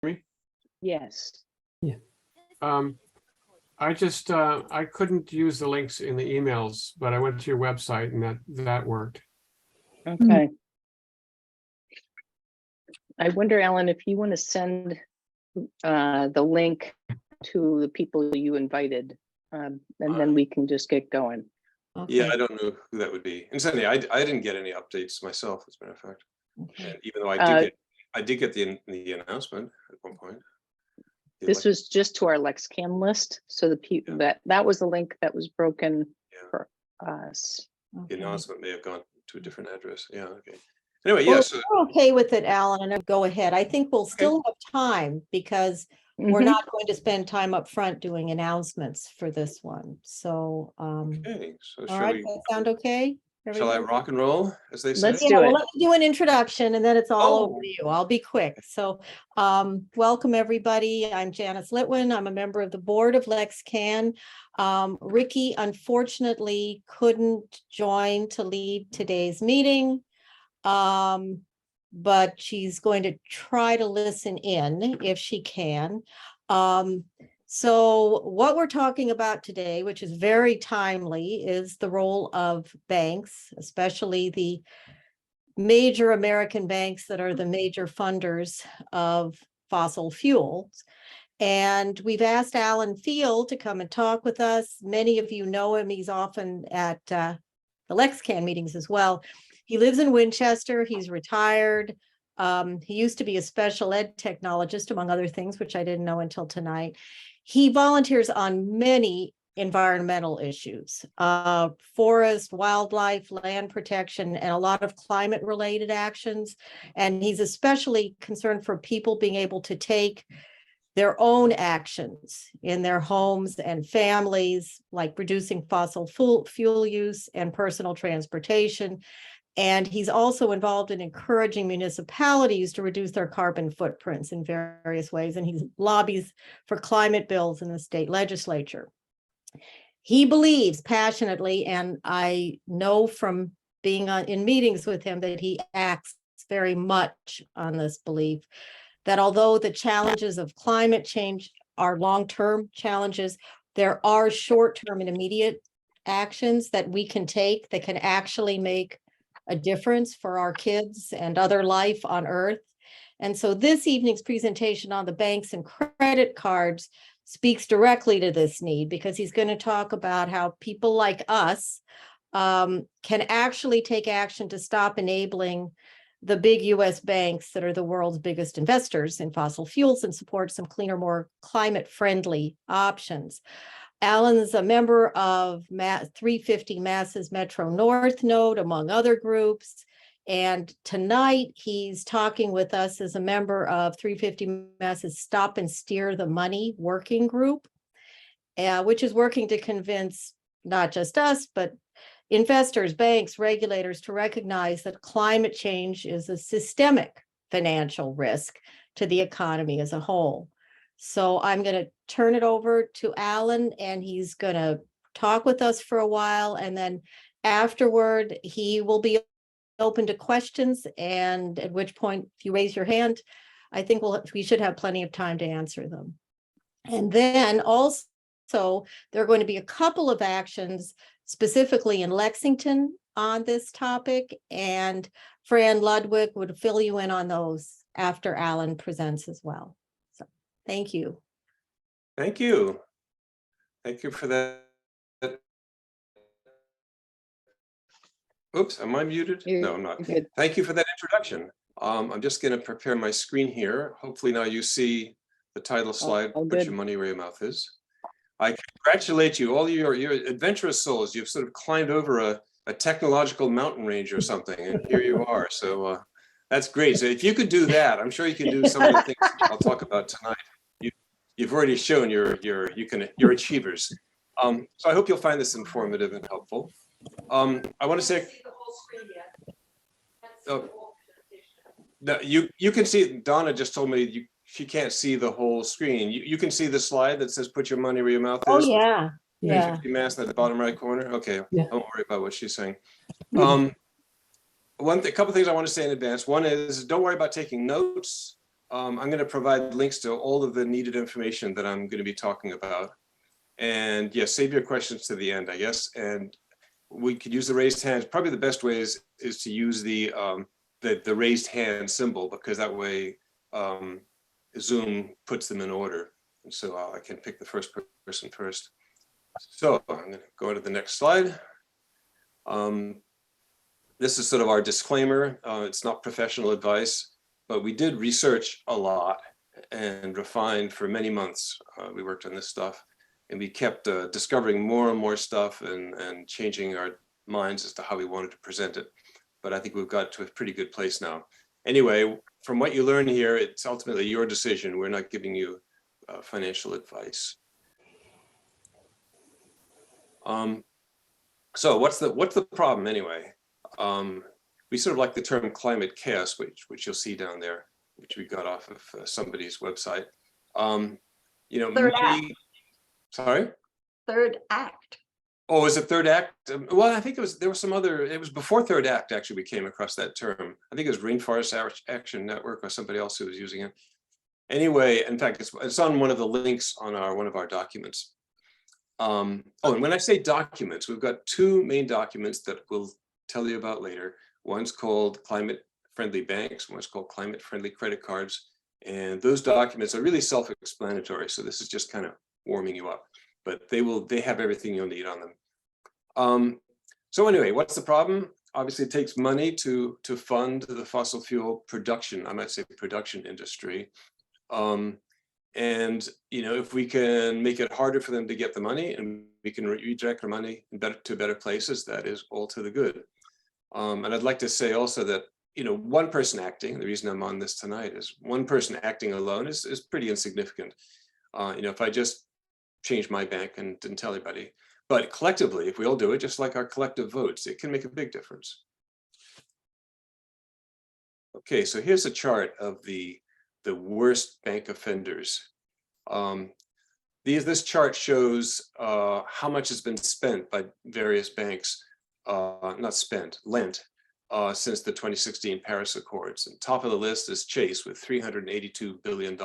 me? Yes. I just, I couldn't use the links in the emails, but I went to your website and that worked. Okay. I wonder, Alan, if you want to send the link to the people you invited, and then we can just get going. Okay. Yeah, I don't know who that would be. And Sandy, I didn't get any updates myself, as a matter of fact. Okay. And even though I did get the announcement at one point. This was just to our LexCAN list, so the people that was the link that was broken for us. The Okay. announcement may have gone to a different address. Yeah, okay. Anyway, Well, yes. if you're okay with it, Alan, and go ahead. I think we'll still have time because we're not going to spend time up front doing announcements for this one. So, Okay, so all right, does that sound okay? shall I Everybody? rock and roll, as they say? Let's Yeah, do well, it. let me do an introduction and then it's all Oh. over to you. I'll be quick. So, welcome everybody. I'm Janice Litwin. I'm a member of the board of LexCAN. Ricky unfortunately couldn't join to lead today's meeting. But she's going to try to listen in if she can. So what we're talking about today, which is very timely, is the role of banks, especially the major American banks that are the major funders of fossil fuels. And we've asked Alan Field to come and talk with us. Many of you know him. He's often at the LexCAN meetings as well. He lives in Winchester. He's retired. He used to be a special ed technologist, among other things, which I didn't know until tonight. He volunteers on many environmental issues, forest, wildlife, land protection, and a lot of climate-related actions. And he's especially concerned for people being able to take their own actions in their homes and families, like reducing fossil fuel use and personal transportation. And he's also involved in encouraging municipalities to reduce their carbon footprints in various ways. And he lobbies for climate bills in the state legislature. He believes passionately, and I know from being in meetings with him that he acts very much on this belief, that although the challenges of climate change are long-term challenges, there are short-term and immediate actions that we can take that can actually make a difference for our kids and other life on Earth. And so this evening's presentation on the banks and credit cards speaks directly to this need, because he's going to talk about how people like us can actually take action to stop enabling the big US banks that are the world's biggest investors in fossil fuels and support some cleaner, more climate-friendly options. Alan's a member of 350 Mass's Metro North Node, among other groups. And tonight he's talking with us as a member of 350 Mass's Stop and Steer the Money working group, which is working to convince not just us, but investors, banks, regulators to recognize that climate change is a systemic financial risk to the economy as a whole. So I'm going to turn it over to Alan, and he's going to talk with us for a while. And then afterward, he will be open to questions. And at which point, if you raise your hand, I think we should have plenty of time to answer them. And then also, there are going to be a couple of actions specifically in Lexington on this topic. And Fran Ludwig would fill you in on those after Alan presents as well. Thank you. Thank you. Thank you for that. Oops, am I muted? No, I'm not. Good. Thank you for that introduction. I'm just going to prepare my screen here. Hopefully now you see the title slide, Put Your Money Where Your Mouth Is. I congratulate you, all your adventurous souls. You've sort of climbed over a technological mountain range or something, and here you are. So that's great. So if you could do that, I'm sure you can do some of the things I'll talk about tonight. You've already shown you're achievers. So I hope you'll find this informative and helpful. I want to say, no, you can see. Donna just told me she can't see the whole screen. You can see the slide that says "Put your money where your mouth is." Oh yeah, yeah. 350 Mass at the bottom right corner. Okay, Yeah. Don't worry about what she's saying. A couple things I want to say in advance. One is, don't worry about taking notes. I'm going to provide links to all of the needed information that I'm going to be talking about. And yes, save your questions to the end, I guess. And we could use the raised hands. Probably the best way is to use the raised hand symbol, because that way Zoom puts them in order. And so I can pick the first person first. So I'm going to go to the next slide. This is sort of our disclaimer. It's not professional advice, but we did research a lot and refined for many months. We worked on this stuff, and we kept discovering more and more stuff and changing our minds as to how we wanted to present it. But I think we've got to a pretty good place now. Anyway, from what you learn here, it's ultimately your decision. We're not giving you financial advice. So what's the problem anyway? We sort of like the term climate chaos, which you'll see down there, which we got off of somebody's website. You know, Third act. Sorry? Third act. Oh, is it third act? Well, I think there was some other, it was before third act, actually, we came across that term. I think it was Rainforest Action Network or somebody else who was using it. Anyway, in fact, it's on one of the links on one of our documents. Oh, and when I say documents, we've got two main documents that we'll tell you about later. One's called Climate Friendly Banks, one's called Climate Friendly Credit Cards. And those documents are really self-explanatory. So this is just kind of warming you up, but they have everything you'll need on them. So anyway, what's the problem? Obviously, it takes money to fund the fossil fuel production, I might say production industry. And you know, if we can make it harder for them to get the money, and we can redirect the money to better places, that is all to the good. And I'd like to say also that, you know, one person acting, the reason I'm on this tonight is one person acting alone is pretty insignificant. You know, if I just change my bank and didn't tell anybody, but collectively, if we all do it, just like our collective votes, it can make a big difference. Okay, so here's a chart of the worst bank offenders. This chart shows how much has been spent by various banks, not spent, lent, since the 2016 Paris Accords. And top of the list is Chase with $382 billion.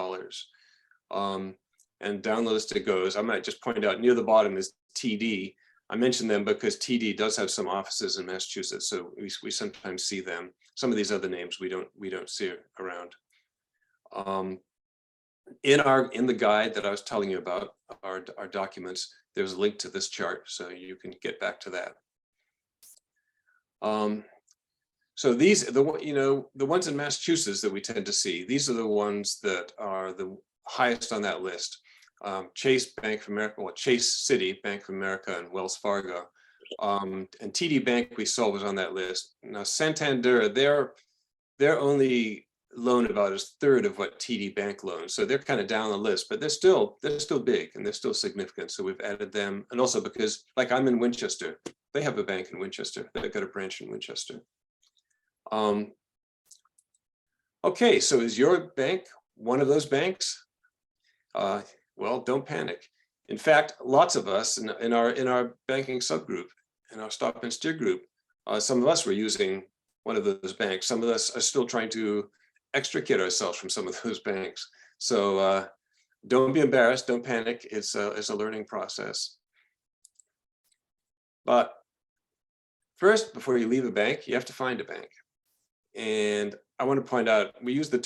And down the list it goes. I might just point out near the bottom is TD. I mention them because TD does have some offices in Massachusetts, so we sometimes see them. Some of these other names we don't see around. In the guide that I was telling you about, our documents, there's a link to this chart, so you can get back to that. So these, the ones in Massachusetts that we tend to see, these are the ones that are the highest on that list. Chase Bank of America, well, Chase City, Bank of America, and Wells Fargo. And TD Bank we saw was on that list. Now Santander, they're only loan about a third of what TD Bank loans, so they're kind of down the list, but they're still big and they're still significant. So we've added them, and also because, like, I'm in Winchester, they have a bank in Winchester. They've got a branch in Winchester. Okay, so is your bank one of those banks? Well, don't panic. In fact, lots of us in our banking subgroup, in our stop and steer group, some of us were using one of those banks. Some of us are still trying to extricate ourselves from some of those banks. So don't be embarrassed, don't panic. It's a learning process. But first, before you leave a bank, you have to find a bank. And I want to point out, I use the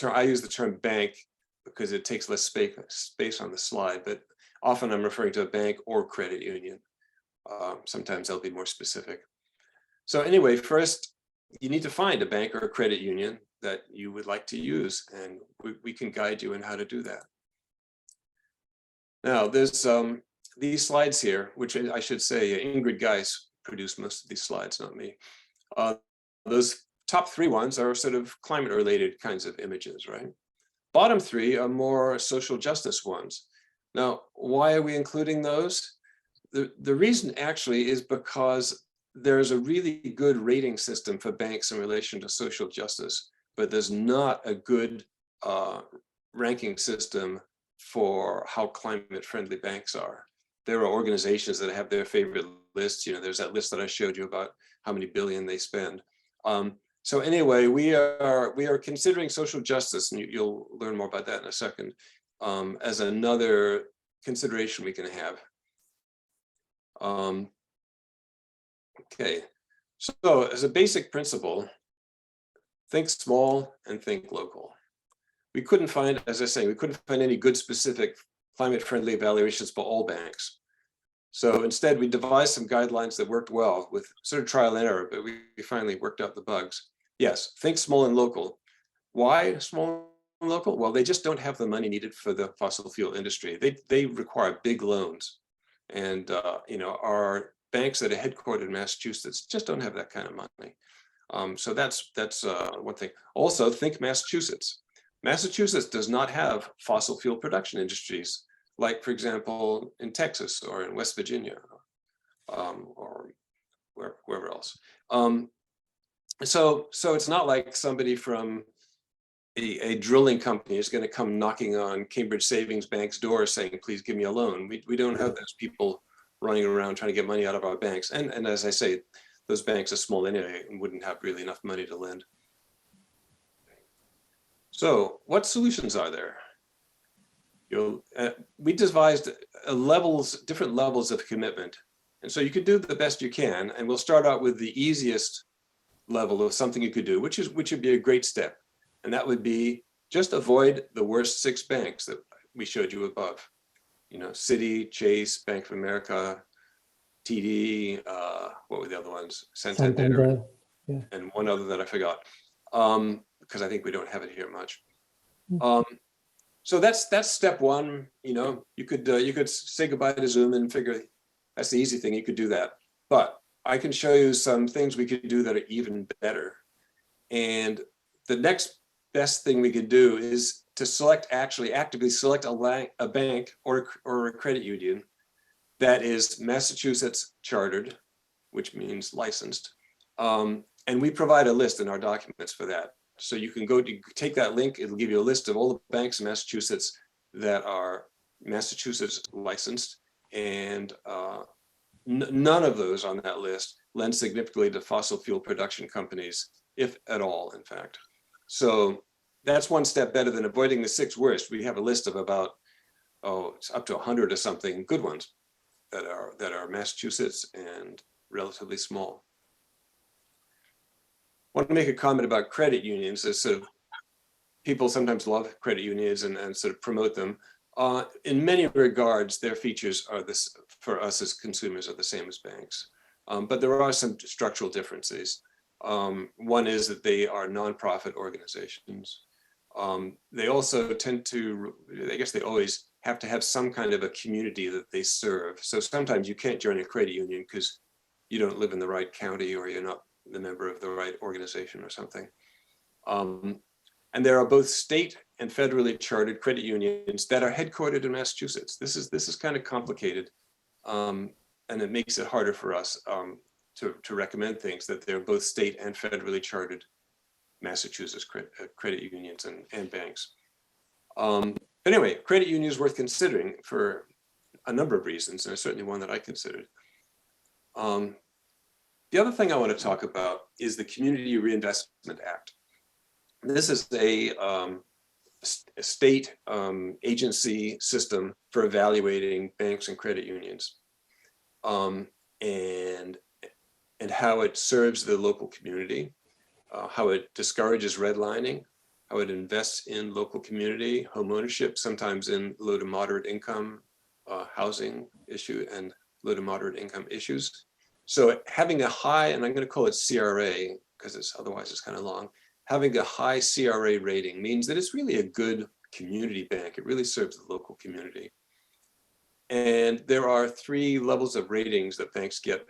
term bank because it takes less space on the slide, but often I'm referring to a bank or credit union. Sometimes they'll be more specific. So anyway, first, you need to find a bank or a credit union that you would like to use, and we can guide you in how to do that. Now, there's these slides here, which I should say, Ingrid Geis produced most of these slides, not me. Those top three ones are sort of climate-related kinds of images, right? Bottom three are more social justice ones. Now, why are we including those? The reason actually is because there's a really good rating system for banks in relation to social justice, but there's not a good ranking system for how climate friendly banks are. There are organizations that have their favorite lists. You know, there's that list that I showed you about how many billion they spend. So anyway, we are considering social justice, and you'll learn more about that in a second, as another consideration we can have. Okay, so as a basic principle, think small and think local. We couldn't find, as I say, we couldn't find any good specific climate-friendly evaluations for all banks. So instead, we devised some guidelines that worked well with sort of trial and error, but we finally worked out the bugs. Yes, think small and local. Why small and local? Well, they just don't have the money needed for the fossil fuel industry. They require big loans. And you know, our banks that are headquartered in Massachusetts just don't have that kind of money. So that's one thing. Also, think Massachusetts. Massachusetts does not have fossil fuel production industries, like, for example, in Texas or in West Virginia, or wherever else. So it's not like somebody from a drilling company is going to come knocking on Cambridge Savings Bank's door saying, please give me a loan. We don't have those people running around trying to get money out of our banks. And as I say, those banks are small anyway and wouldn't have really enough money to lend. So what solutions are there? We devised different levels of commitment. And so you could do the best you can. And we'll start out with the easiest level of something you could do, which would be a great step. And that would be just avoid the worst 6 banks that we showed you above. You know, Citi, Chase, Bank of America, TD, what were the other ones? Santander. Yeah. And one other that I forgot, because I think we don't have it here much. So that's step one. You know, you could say goodbye to Zoom and figure that's the easy thing. You could do that, but I can show you some things we could do that are even better. And the next best thing we could do is to actively select a bank or a credit union that is Massachusetts chartered, which means licensed. And we provide a list in our documents for that. So you can take that link, it'll give you a list of all the banks in Massachusetts that are Massachusetts licensed, and none of those on that list lend significantly to fossil fuel production companies, if at all, in fact. So that's one step better than avoiding the 6 worst. We have a list of about, it's up to 100 or something good ones that are Massachusetts and relatively small. I want to make a comment about credit unions. As sort of people sometimes love credit unions and sort of promote them. In many regards, their features are this for us as consumers are the same as banks, but there are some structural differences. One is that they are nonprofit organizations. They also tend to, I guess they always have to have some kind of a community that they serve. So sometimes you can't join a credit union because you don't live in the right county or you're not the member of the right organization or something. And there are both state and federally chartered credit unions that are headquartered in Massachusetts. This is kind of complicated, and it makes it harder for us to recommend things that they're both state and federally chartered Massachusetts credit unions and banks. But anyway, credit union is worth considering for a number of reasons, and certainly one that I considered. The other thing I want to talk about is the Community Reinvestment Act. This is a state agency system for evaluating banks and credit unions, and how it serves the local community, how it discourages redlining, how it invests in local community, home ownership, sometimes in low to moderate income housing issue and low to moderate income issues. So having a high, and I'm going to call it CRA because otherwise it's kind of long, having a high CRA rating means that it's really a good community bank. It really serves the local community. And there are 3 levels of ratings that banks get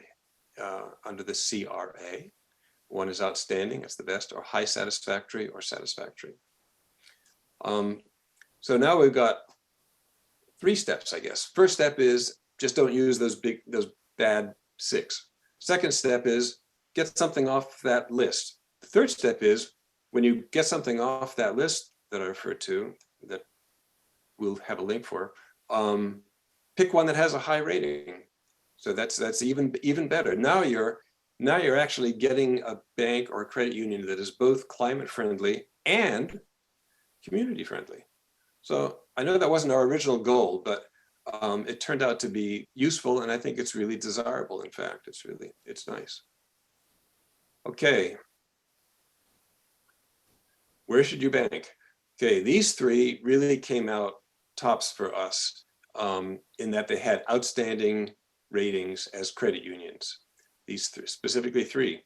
under the CRA. One is outstanding, that's the best, or high satisfactory or satisfactory. So now we've got 3 steps, I guess. First step is just don't use those bad 6. Second step is get something off that list. The third step is when you get something off that list that I referred to, that we'll have a link for, pick one that has a high rating. So that's even better. Now you're now you're actually getting a bank or a credit union that is both climate friendly and community friendly. So I know that wasn't our original goal, but it turned out to be useful, and I think it's really desirable. In fact, it's nice. Okay. Where should you bank? Okay, these three really came out tops for us in that they had outstanding ratings as credit unions. These specifically three.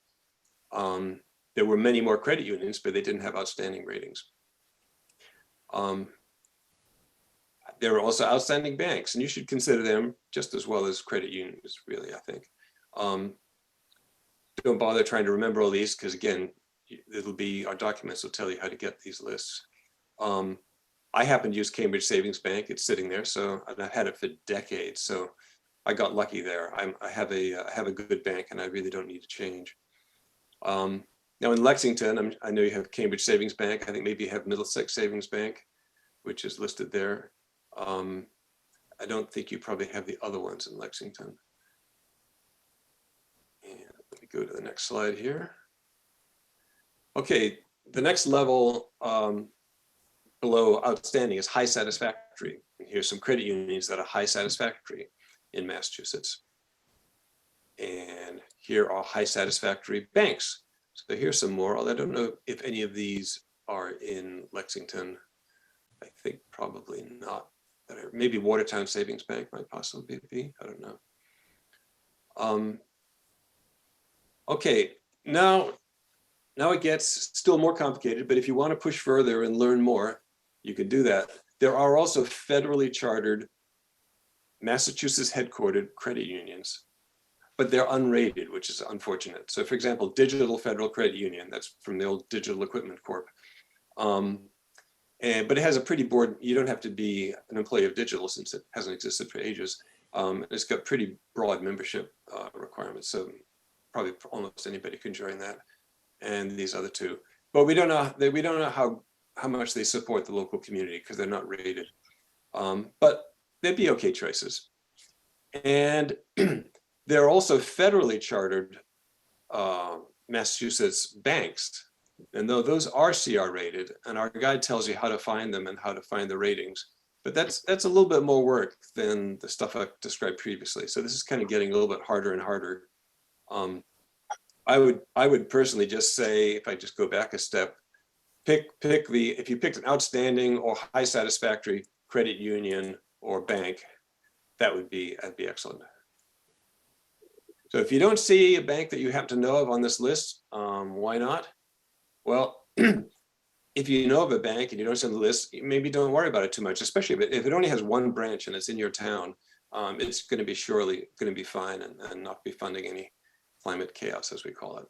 There were many more credit unions, but they didn't have outstanding ratings. There were also outstanding banks, and you should consider them just as well as credit unions, really, I think. Don't bother trying to remember all these, because again, our documents will tell you how to get these lists. I happen to use Cambridge Savings Bank. It's sitting there, so and I've had it for decades. So I got lucky there. I have a good bank, and I really don't need to change. Now in Lexington, I know you have Cambridge Savings Bank. I think maybe you have Middlesex Savings Bank, which is listed there. I don't think you probably have the other ones in Lexington. And let me go to the next slide here. Okay, the next level below outstanding is high satisfactory. And here's some credit unions that are high satisfactory in Massachusetts. And here are high satisfactory banks. So here's some more, although I don't know if any of these are in Lexington. I think probably not. Maybe Watertown Savings Bank might possibly be, I don't know. Okay, now it gets still more complicated, but if you want to push further and learn more, you can do that. There are also federally chartered, Massachusetts headquartered credit unions, but they're unrated, which is unfortunate. So for example, Digital Federal Credit Union, that's from the old Digital Equipment Corp. But it has a pretty broad, you don't have to be an employee of Digital since it hasn't existed for ages. It's got pretty broad membership requirements. So probably almost anybody can join that, and these other two. But we don't know how much they support the local community because they're not rated. But they'd be okay choices. And there are also federally chartered Massachusetts banks. And though those are CR rated, and our guide tells you how to find them and how to find the ratings, but that's a little bit more work than the stuff I've described previously. So this is kind of getting a little bit harder and harder. I would personally just say, if I just go back a step, if you picked an outstanding or high satisfactory credit union or bank, that'd be excellent. So if you don't see a bank that you happen to know of on this list, why not? Well, if you know of a bank and you don't see on the list, maybe don't worry about it too much, especially if it only has one branch and it's in your town. It's going to be surely going to be fine and not be funding any climate chaos, as we call it.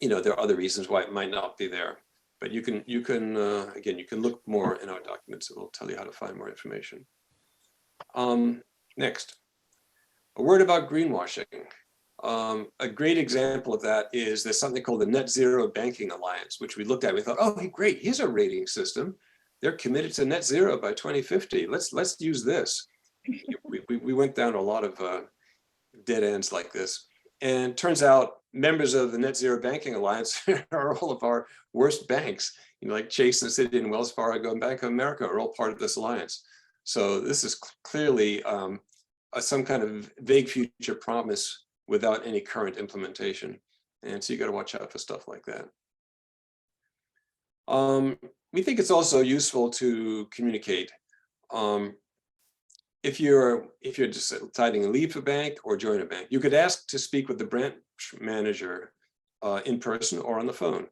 There are other reasons why it might not be there, but you can again, you can look more in our documents. It will tell you how to find more information. Next, a word about greenwashing. A great example of that is there's something called the Net Zero Banking Alliance, which we looked at. We thought, oh, great, here's a rating system. They're committed to net zero by 2050. Let's use this. We went down a lot of dead ends like this. And turns out members of the Net Zero Banking Alliance are all of our worst banks. Like Chase and Citi and Wells Fargo and Bank of America are all part of this alliance. So this is clearly some kind of vague future promise without any current implementation. And so you got to watch out for stuff like that. We think it's also useful to communicate. If you're deciding to leave a bank or join a bank, you could ask to speak with the branch manager in person or on the phone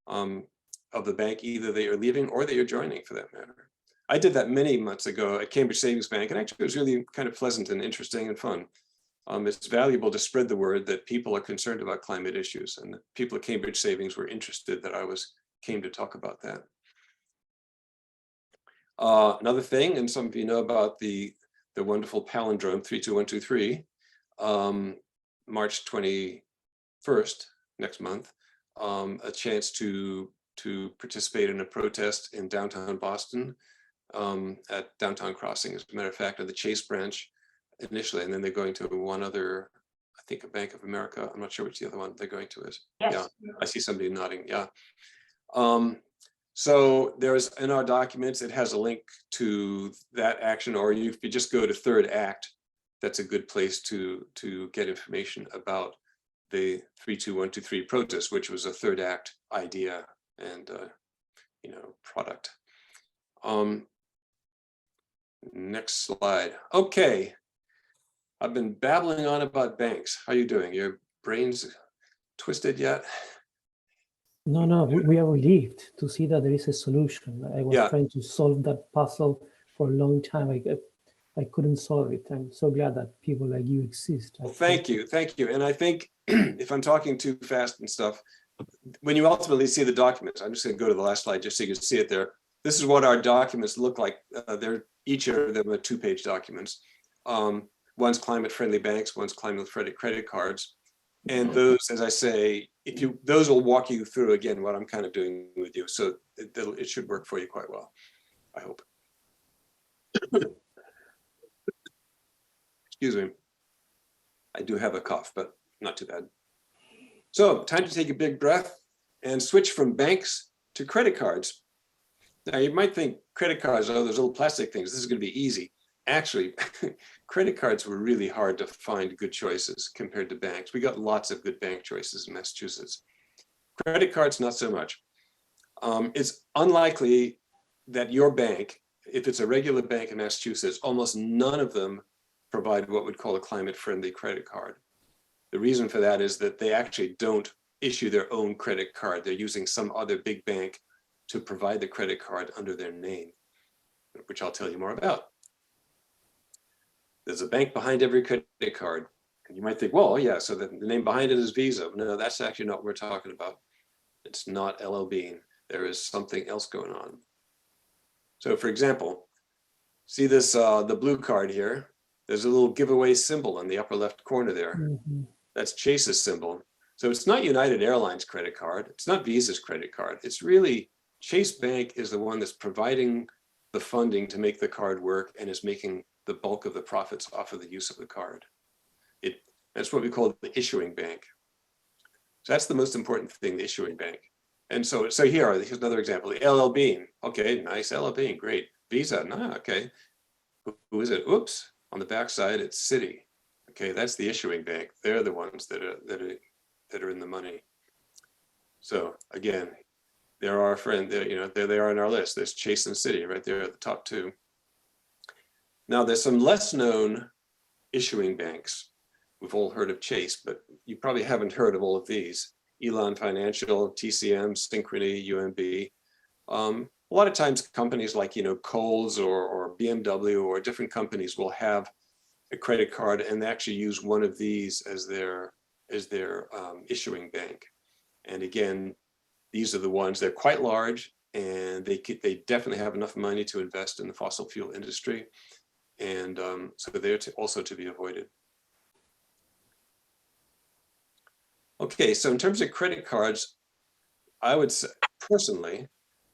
of the bank, either that you're leaving or that you're joining, for that matter. I did that many months ago at Cambridge Savings Bank, and actually it was really kind of pleasant and interesting and fun. It's valuable to spread the word that people are concerned about climate issues, and the people at Cambridge Savings were interested that I came to talk about that. Another thing, and some of you know about the wonderful palindrome 32123, March 21st, next month, a chance to participate in a protest in downtown Boston at Downtown Crossing, as a matter of fact, of the Chase branch initially, and then they're going to one other I think a Bank of America. I'm not sure which the other one they're going to is. Yes. Yeah, I see somebody nodding. Yeah. So there's in our documents, it has a link to that action, or if you just go to third act, that's a good place to get information about the 32123 protest, which was a third act idea and product. Next slide. Okay. I've been babbling on about banks. How are you doing? Your brain's twisted yet? No, we are relieved to see that there is a solution. I was trying to solve that puzzle for a long time. I couldn't solve it. I'm so glad that people like you exist. Well, thank you. And I think if I'm talking too fast and stuff, when you ultimately see the documents, I'm just going to go to the last slide just so you can see it there. This is what our documents look like. Each of them are 2-page documents. One's climate-friendly banks, one's climate-friendly credit cards. And those, as I say, those will walk you through again what I'm kind of doing with you. So it should work for you quite well, I hope. Excuse me. I do have a cough, but not too bad. So time to take a big breath and switch from banks to credit cards. Now you might think credit cards, oh, those little plastic things, this is going to be easy. Actually, credit cards were really hard to find good choices compared to banks. We got lots of good bank choices in Massachusetts. Credit cards, not so much. It's unlikely that your bank, if it's a regular bank in Massachusetts, almost none of them provide what we'd call a climate-friendly credit card. The reason for that is that they actually don't issue their own credit card. They're using some other big bank to provide the credit card under their name, which I'll tell you more about. There's a bank behind every credit card. And you might think, well, yeah, so the name behind it is Visa. No, that's actually not what we're talking about. It's not LL Bean. There is something else going on. So for example, see this, the blue card here. There's a little giveaway symbol in the upper left corner there. Mm-hmm. That's Chase's symbol. So it's not United Airlines credit card. It's not Visa's credit card. It's really Chase Bank is the one that's providing the funding to make the card work and is making the bulk of the profits off of the use of the card. That's what we call the issuing bank. So that's the most important thing, the issuing bank. And so here's another example, the LL Bean. Okay, nice, LL Bean, great. Visa, no, okay. Who is it? Oops, on the backside, it's Citi. Okay, that's the issuing bank. They're the ones that are in the money. So again, they're our friend. There they are on our list. There's Chase and Citi right there at the top two. Now there's some less known issuing banks. We've all heard of Chase, but you probably haven't heard of all of these. Elon Financial, TCM, Synchrony, UMB. A lot of times companies like, Kohl's or BMW or different companies will have a credit card and they actually use one of these as their issuing bank. And again, these are the ones, they're quite large and they definitely have enough money to invest in the fossil fuel industry. And so they're also to be avoided. Okay, so in terms of credit cards, I would say personally,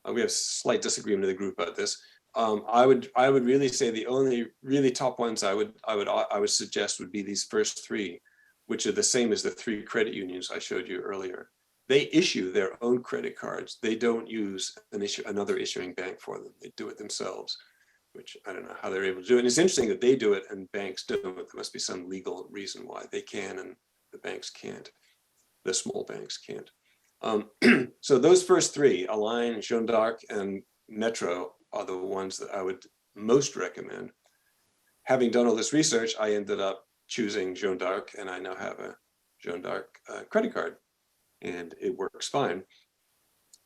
we have slight disagreement in the group about this. I would really say the only really top ones I would suggest would be these first three, which are the same as the 3 credit unions I showed you earlier. They issue their own credit cards. They don't use another issuing bank for them. They do it themselves, which I don't know how they're able to do it. And it's interesting that they do it and banks don't. There must be some legal reason why they can and the banks can't. The small banks can't. So those first 3, Align, Jeanne d'Arc, and Metro, are the ones that I would most recommend. Having done all this research, I ended up choosing Jeanne d'Arc, and I now have a Jeanne d'Arc credit card, and it works fine.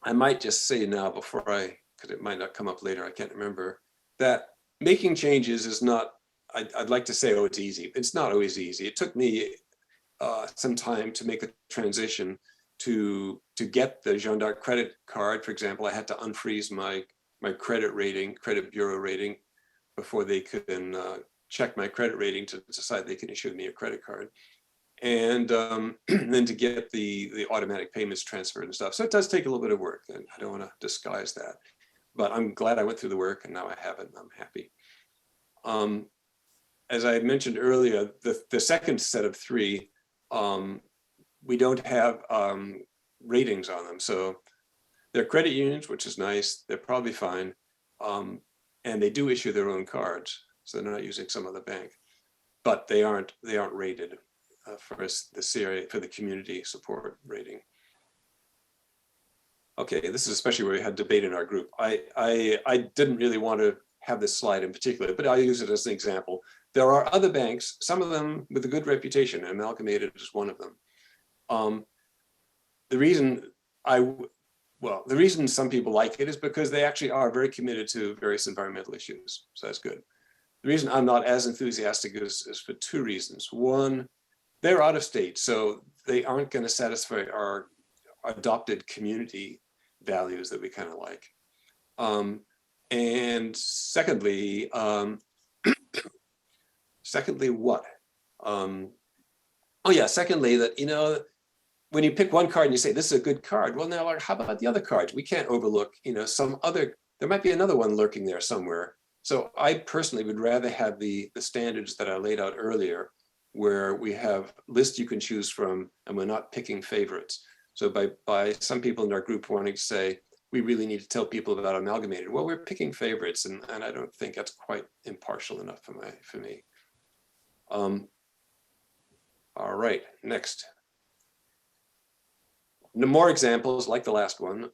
I might just say now before because it might not come up later, I can't remember, that making changes is not, I'd like to say, oh, it's easy. It's not always easy. It took me some time to make the transition to get the Jeanne d'Arc credit card. For example, I had to unfreeze my credit bureau rating before they can check my credit rating to decide they can issue me a credit card. And then to get the automatic payments transferred and stuff. So it does take a little bit of work, and I don't want to disguise that. But I'm glad I went through the work and now I have it and I'm happy. As I had mentioned earlier, the second set of 3 we don't have ratings on them. So they're credit unions, which is nice. They're probably fine. And they do issue their own cards. So they're not using some other bank, but they aren't rated for the CRA, for the community support rating. Okay, this is especially where we had debate in our group. I didn't really want to have this slide in particular, but I'll use it as an example. There are other banks, some of them with a good reputation, and Amalgamated is one of them. The reason some people like it is because they actually are very committed to various environmental issues. So that's good. The reason I'm not as enthusiastic is for two reasons. One, they're out of state, so they aren't going to satisfy our adopted community values that we kind of like. And secondly, what? Secondly, that, you know, when you pick one card and you say, this is a good card, well, now, like, how about the other cards? We can't overlook, you know, there might be another one lurking there somewhere. So I personally would rather have the standards that I laid out earlier, where we have lists you can choose from, and we're not picking favorites. So by some people in our group wanting to say, we really need to tell people about Amalgamated. Well, we're picking favorites, and I don't think that's quite impartial enough for me. All right, next. No more examples like the last one,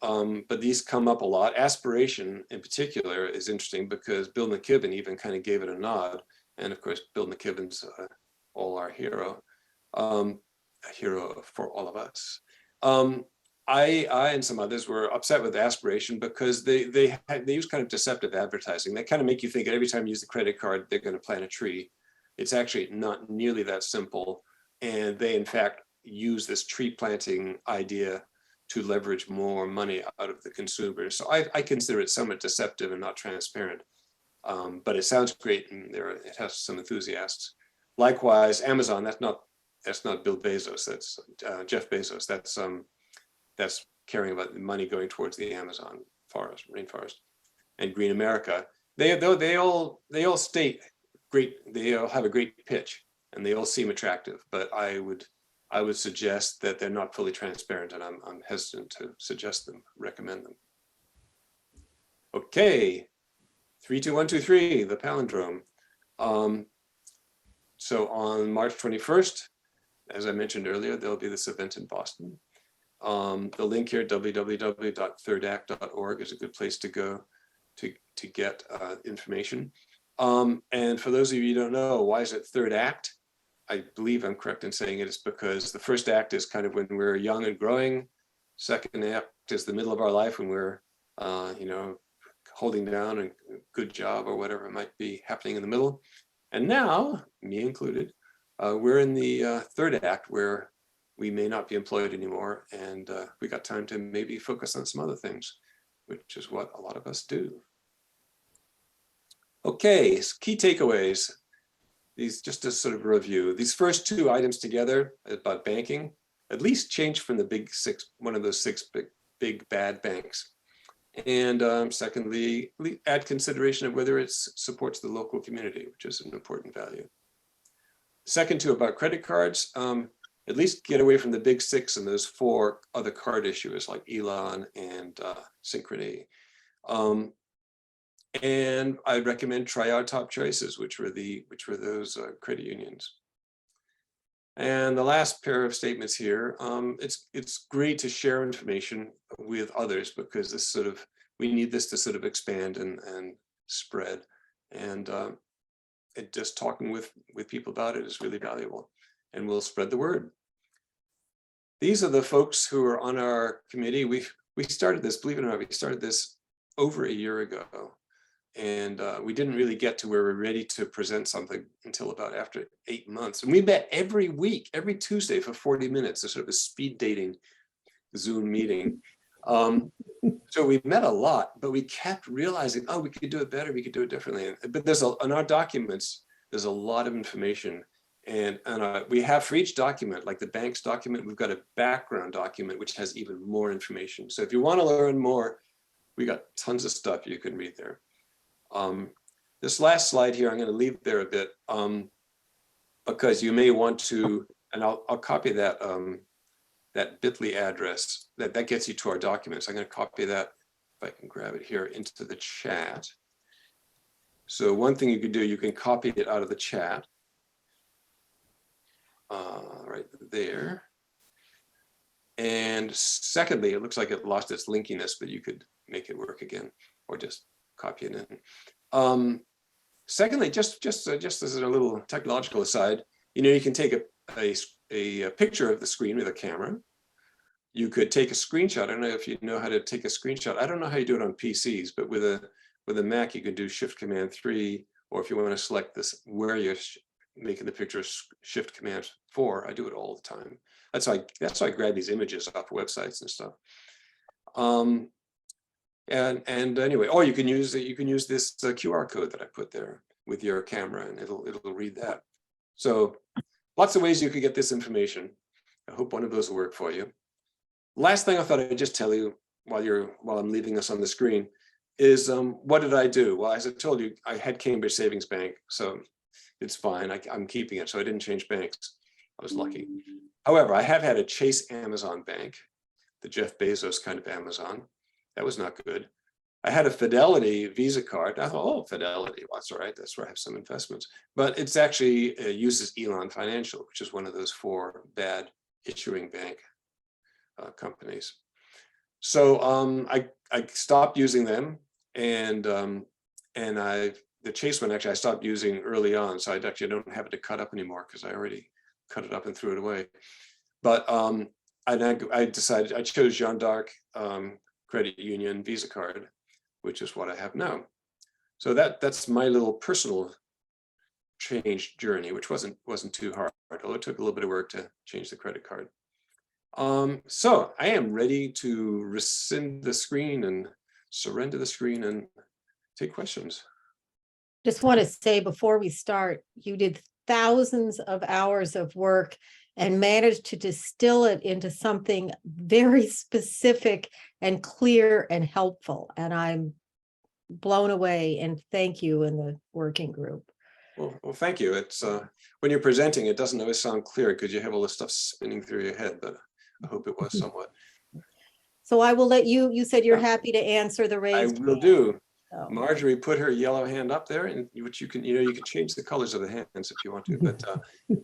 but these come up a lot. Aspiration in particular is interesting because Bill McKibben even kind of gave it a nod. And of course, Bill McKibben's all our hero, a hero for all of us. I and some others were upset with aspiration because they use kind of deceptive advertising. They kind of make you think that every time you use the credit card, they're going to plant a tree. It's actually not nearly that simple. And they, in fact, use this tree planting idea to leverage more money out of the consumer. So I consider it somewhat deceptive and not transparent. But it sounds great, and it has some enthusiasts. Likewise, Amazon, that's not Bill Bezos, that's Jeff Bezos. That's caring about the money going towards the Amazon rainforest. And Green America, they all state great, they all have a great pitch, and they all seem attractive, but I would suggest that they're not fully transparent, and I'm hesitant to recommend them. Okay, 3, 2, 1, 2, 3, the palindrome. So on March 21st, as I mentioned earlier, there'll be this event in Boston. The link here, www.thirdact.org, is a good place to go to get information. And for those of you who don't know, why is it third act? I believe I'm correct in saying it is because the first act is kind of when we're young and growing. Second act is the middle of our life when we're, holding down a good job or whatever might be happening in the middle. And now, me included, we're in the third act where we may not be employed anymore, and we got time to maybe focus on some other things, which is what a lot of us do. Okay, key takeaways. These, just as sort of a review, these first two items together about banking, at least change from the big six, one of those six big bad banks. And secondly, add consideration of whether it supports the local community, which is an important value. Second two about credit cards, at least get away from the big six and those 4 other card issuers like Elon and Synchrony. And I'd recommend try our top choices, which were those credit unions. And the last pair of statements here, it's great to share information with others because this we need this to sort of expand and spread. And just talking with people about it is really valuable, and we'll spread the word. These are the folks who are on our committee. We started this, believe it or not, we started this over a year ago. And we didn't really get to where we're ready to present something until about after 8 months. And we met every week, every Tuesday for 40 minutes, a sort of a speed dating Zoom meeting. So we met a lot, but we kept realizing, oh, we could do it better, we could do it differently. But in our documents, there's a lot of information. And we have for each document, like the bank's document, we've got a background document, which has even more information. So if you want to learn more, we got tons of stuff you can read there. This last slide here, I'm going to leave there a bit because you may want to And I'll copy that that bit.ly address that gets you to our documents. I'm going to copy that, if I can grab it here, into the chat. So one thing you can do, you can copy it out of the chat. Right there. And secondly, it looks like it lost its linkiness, but you could make it work again, or just copy it in. Secondly, just as a little technological aside, you can take a picture of the screen with a camera. You could take a screenshot. I don't know if you know how to take a screenshot. I don't know how you do it on PCs, but with a Mac, you could do Shift Command 3, or if you want to select this where you're making the picture, Shift Command 4. I do it all the time. That's how I grab these images off websites and stuff. And anyway, you can use this QR code that I put there with your camera, and it'll read that. So lots of ways you could get this information. I hope one of those will work for you. Last thing I thought I'd just tell you while I'm leaving this on the screen is what did I do? Well, as I told you, I had Cambridge Savings Bank, so it's fine. I'm keeping it, so I didn't change banks. I was lucky. However, I have had a Chase Amazon Bank, the Jeff Bezos kind of Amazon. That was not good. I had a Fidelity Visa card. I thought, oh, Fidelity, well, that's all right. That's where I have some investments. But it's actually uses Elon Financial, which is one of those 4 bad issuing bank companies. So I stopped using them, and the Chase one actually I stopped using early on, so I actually don't have it to cut up anymore because I already cut it up and threw it away. But I decided I chose Jeanne d'Arc Credit Union Visa card, which is what I have now. So that's my little personal change journey, which wasn't too hard, although it took a little bit of work to change the credit card. So I am ready to rescind the screen and surrender the screen and take questions. Just want to say before we start, you did thousands of hours of work and managed to distill it into something very specific and clear and helpful. And I'm blown away, and thank you in the working group. Well, thank you. It's when you're presenting, it doesn't always sound clear because you have all this stuff spinning through your head, but I hope it was somewhat. So I will let you said you're happy to answer the I raised will hand. do. So. Marjorie put her yellow hand up there, and which you can change the colors of the hands if you want to. But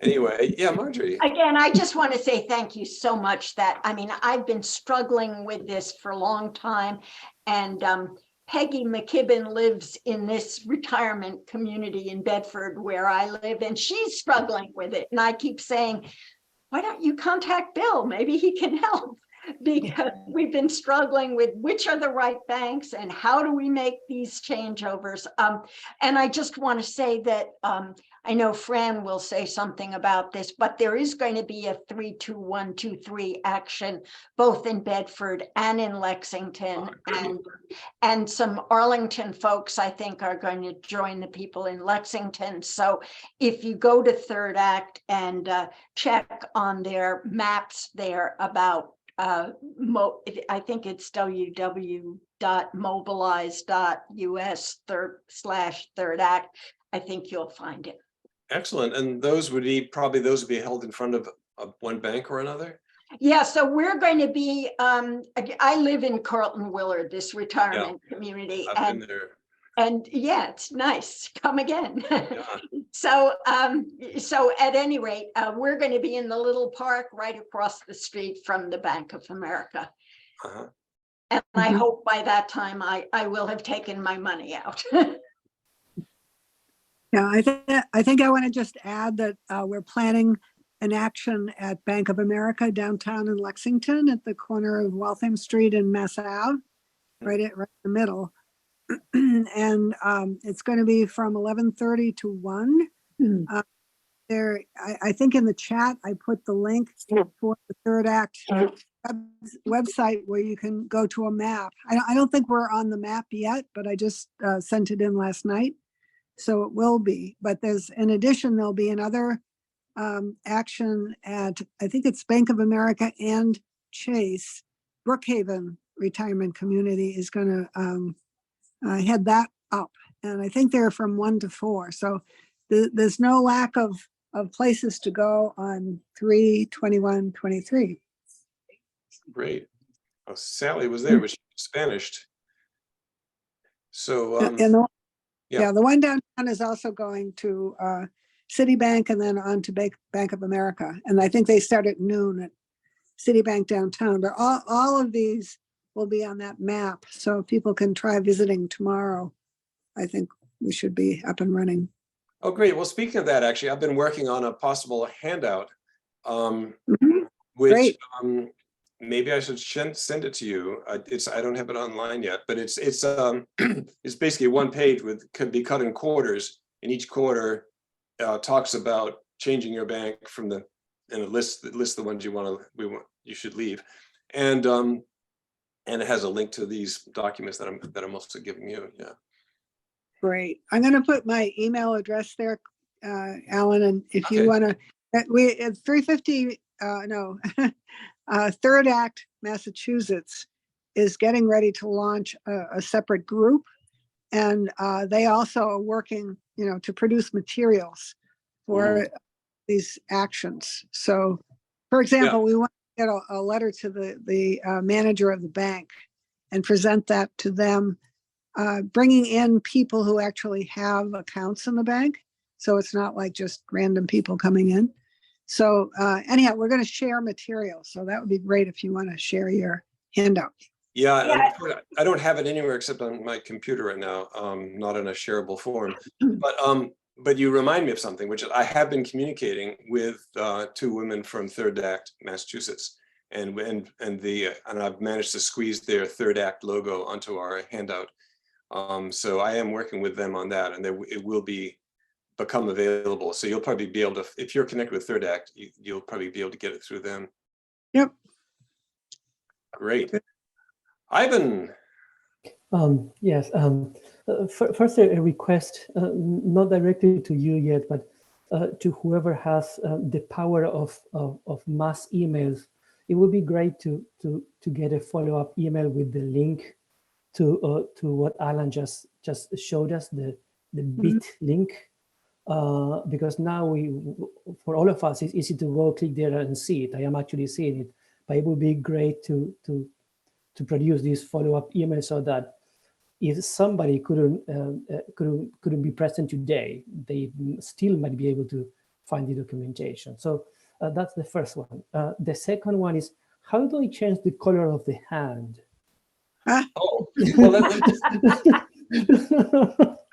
anyway, yeah, Marjorie. Again, I just want to say thank you so much. I've been struggling with this for a long time, and Peggy McKibben lives in this retirement community in Bedford where I live, and she's struggling with it. And I keep saying, why don't you contact Bill? Maybe he can help. Because we've been struggling with which are the right banks and how do we make these changeovers. And I just want to say that I know Fran will say something about this, but there is going to be a 3-2-1-2-3 action both in Bedford and in Lexington, and some Arlington folks I think are going to join the people in Lexington. So if you go to Third Act and check on their maps there about I think it's www.mobilize.us/Third Act. I think you'll find it. Excellent. And those would be held in front of one bank or another? Yeah, so we're going to be, I live in Carlton Willard, this retirement community. I've been there. And yeah, it's nice. Come again. Yeah. So at any rate, we're going to be in the little park right across the street from the Bank of America. Uh-huh. And I hope by that time I will have taken my money out. Yeah, I think I want to just add that we're planning an action at Bank of America downtown in Lexington at the corner of Waltham Street and Mass Ave, right in the middle. And it's going to be from 11:30 to 1. There, I think in the chat I put the link for the Third Act website where you can go to a map. I don't think we're on the map yet, but I just sent it in last night, so it will be. But in addition, there'll be another action at, I think it's Bank of America and Chase. Brookhaven Retirement Community is going to head that up, and I think they're from 1 to 4. So there's no lack of of places to go on 3/21/23. Great. Oh, Sally was there, but she was Spanish. So, And the, yeah. yeah, the one downtown is also going to Citibank and then on to Bank of America. And I think they start at noon at Citibank downtown. But all of these will be on that map. So people can try visiting tomorrow. I think we should be up and running. Oh, great. Well, speaking of that, actually, I've been working on a possible handout, which Great. maybe I should send it to you. I don't have it online yet, but it's it's basically one page could be cut in quarters, and each quarter talks about changing your bank from and it lists the ones you should leave, and it has a link to these documents that I'm also giving you. Yeah. Great. I'm going to put my email address there, Alan, and if you Okay. want to, we at 350, Third Act, Massachusetts is getting ready to launch a separate group, and they also are working, to produce materials for these actions. So, for example, we want to get a letter to the manager of the bank and present that to them. Bringing in people who actually have accounts in the bank. So it's not like just random people coming in. So anyhow, we're going to share materials. So that would be great if you want to share your handout. Yeah, I don't have it anywhere except on my computer right now, not in a shareable form. But you remind me of something, which I have been communicating with 2 women from Third Act, Massachusetts, and I've managed to squeeze their Third Act logo onto our handout. So I am working with them on that, and it will become available. So you'll probably be able to, if you're connected with Third Act, you'll probably be able to get it through them. Yep. Great. Ivan. Yes. First, a request, not directly to you yet, but to whoever has the power of mass emails. It would be great to get a follow-up email with the link to what Alan just showed us, the bit link, because now for all of us, it's easy to go click there and see it. I am actually seeing it, but it would be great to produce this follow-up email so that if somebody couldn't be present today, they still might be able to find the documentation. So that's the first one. The second one is, how do I change the color of the hand? Oh, well,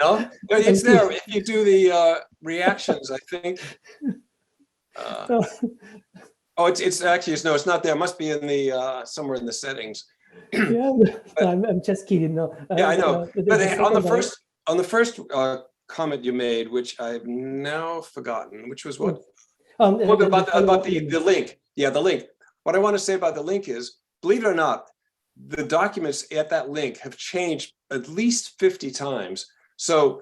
no, it's there. If you do the reactions, I think. Oh, it's actually, no, it's not there. It must be in the somewhere in the settings. Yeah, I'm just kidding. No. Yeah, I know. But on the first comment you made, which I've now forgotten, which was what? About the link. Yeah, the link. What I want to say about the link is, believe it or not, the documents at that link have changed at least 50 times. So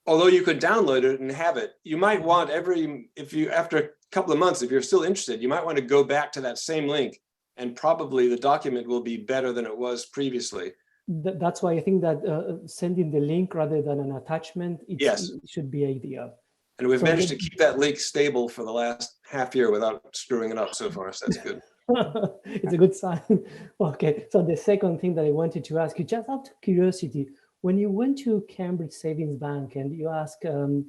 although you could download it and have it, you might want after a couple of months, if you're still interested, you might want to go back to that same link, and probably the document will be better than it was previously. That's why I think that sending the link rather than an attachment, it should be ideal. And we've managed to keep that link stable for the last half year without screwing it up so far, so that's good. It's a good sign. Okay, so the second thing that I wanted to ask you, just out of curiosity, when you went to Cambridge Savings Bank and you asked, do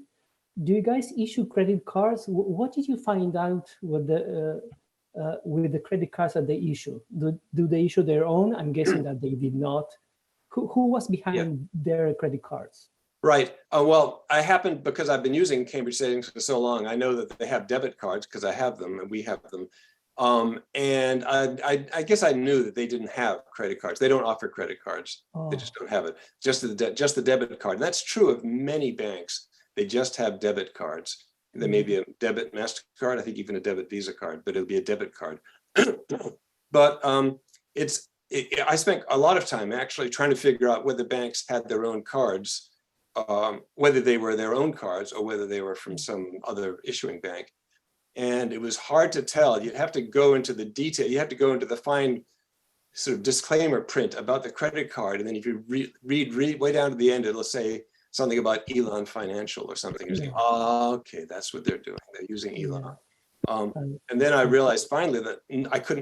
you guys issue credit cards? What did you find out with the credit cards that they issue? Do they issue their own? I'm guessing that they did not. Who was behind their credit cards? Right. Well, because I've been using Cambridge Savings for so long, I know that they have debit cards because I have them and we have them. And I guess I knew that they didn't have credit cards. They don't offer credit cards. They just don't have it. Just the debit card. And that's true of many banks. They just have debit cards. There may be a debit MasterCard, I think even a debit Visa card, but it'll be a debit card. But I spent a lot of time actually trying to figure out whether banks had their own cards, whether they were their own cards or whether they were from some other issuing bank. And it was hard to tell. You'd have to go into the detail. You have to go into the fine sort of disclaimer print about the credit card. And then if you read way down to the end, it'll say something about Elon Financial or something. You're thinking, oh, okay, that's what they're doing. They're using Elon. And then I realized finally that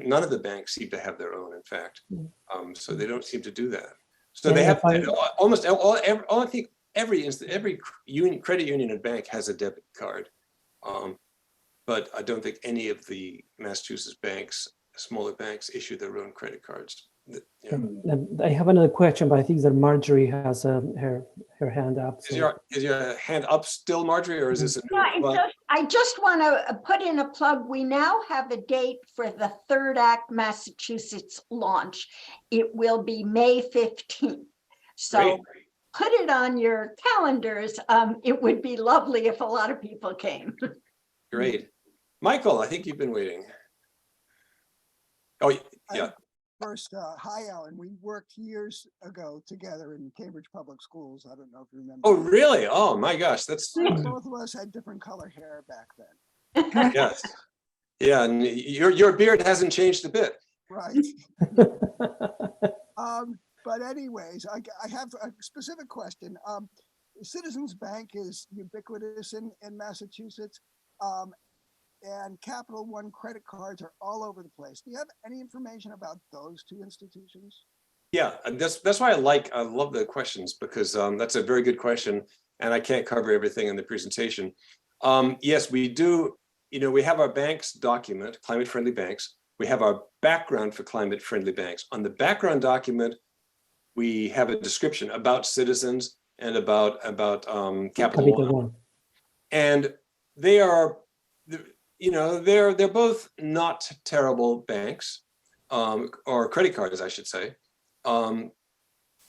none of the banks seem to have their own, in fact. So they don't seem to do that. So they have almost all, I think every credit union and bank has a debit card. But I don't think any of the Massachusetts banks, smaller banks, issue their own credit cards. I have another question, but I think that Marjorie has her hand up. So. Is your hand up still, Marjorie, or is this a new I just want to put in a plug. We now have a date for the Third Act Massachusetts launch. It will be May 15th. So Great. Put it on your calendars. It would be lovely if a lot of people came. Great. Michael, I think you've been waiting. Oh, yeah. First, hi, Ellen. We worked years ago together in Cambridge Public Schools. I don't know if you remember. Oh, really? Oh, my gosh. That's both of us had different color hair back then. yes. Yeah, and your beard hasn't changed a bit. Right. But anyways, I have a specific question. Citizens Bank is ubiquitous in Massachusetts. And Capital One credit cards are all over the place. Do you have any information about those two institutions? Yeah, and that's why I love the questions, because that's a very good question, and I can't cover everything in the presentation. Yes, we do. You know, we have our banks document, climate friendly banks. We have our background for climate friendly banks. On the background document, we have a description about Citizens and about Capital One. And they are, you know, they're both not terrible banks, or credit cards, I should say.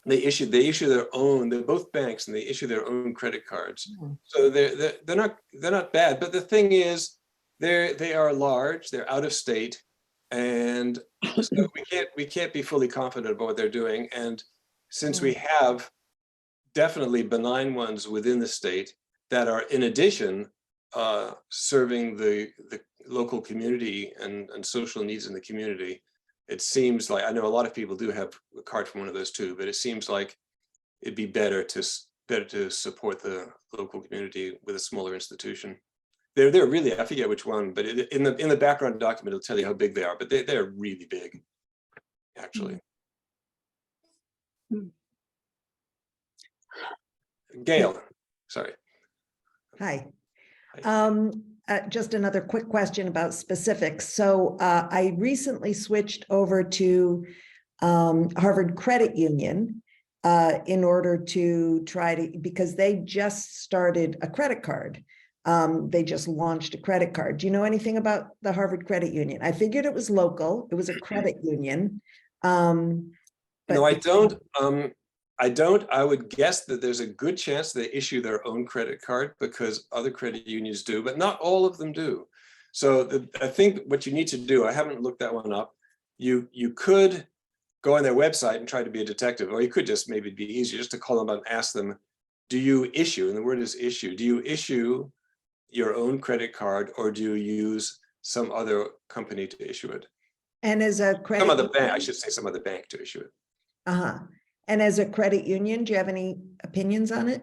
They issue their own. They're both banks, and they issue their own credit cards. So they're not bad. But the thing is, they are large. They're out of state, and so we can't be fully confident about what they're doing. And since we have definitely benign ones within the state that are, in addition, serving the local community and social needs in the community, it seems like, I know a lot of people do have a card from one of those too, but it seems like it'd be better to support the local community with a smaller institution. They're really, I forget which one, but in the background document, it'll tell you how big they are, but they're really big, actually. Gail, sorry. Hi. Just another quick question about specifics. So I recently switched over to Harvard Credit Union in order to try to, because they just started a credit card. They just launched a credit card. Do you know anything about the Harvard Credit Union? I figured it was local. It was a credit union. No, I don't. I would guess that there's a good chance they issue their own credit card, because other credit unions do, but not all of them do. So I think what you need to do, I haven't looked that one up. You could go on their website and try to be a detective, or you could just, maybe it'd be easier just to call them up and ask them, do you issue, and the word is issue, do you issue your own credit card, or do you use some other company to issue it? And as a credit, some other bank, I should say, some other bank to issue it. And as a credit union, do you have any opinions on it?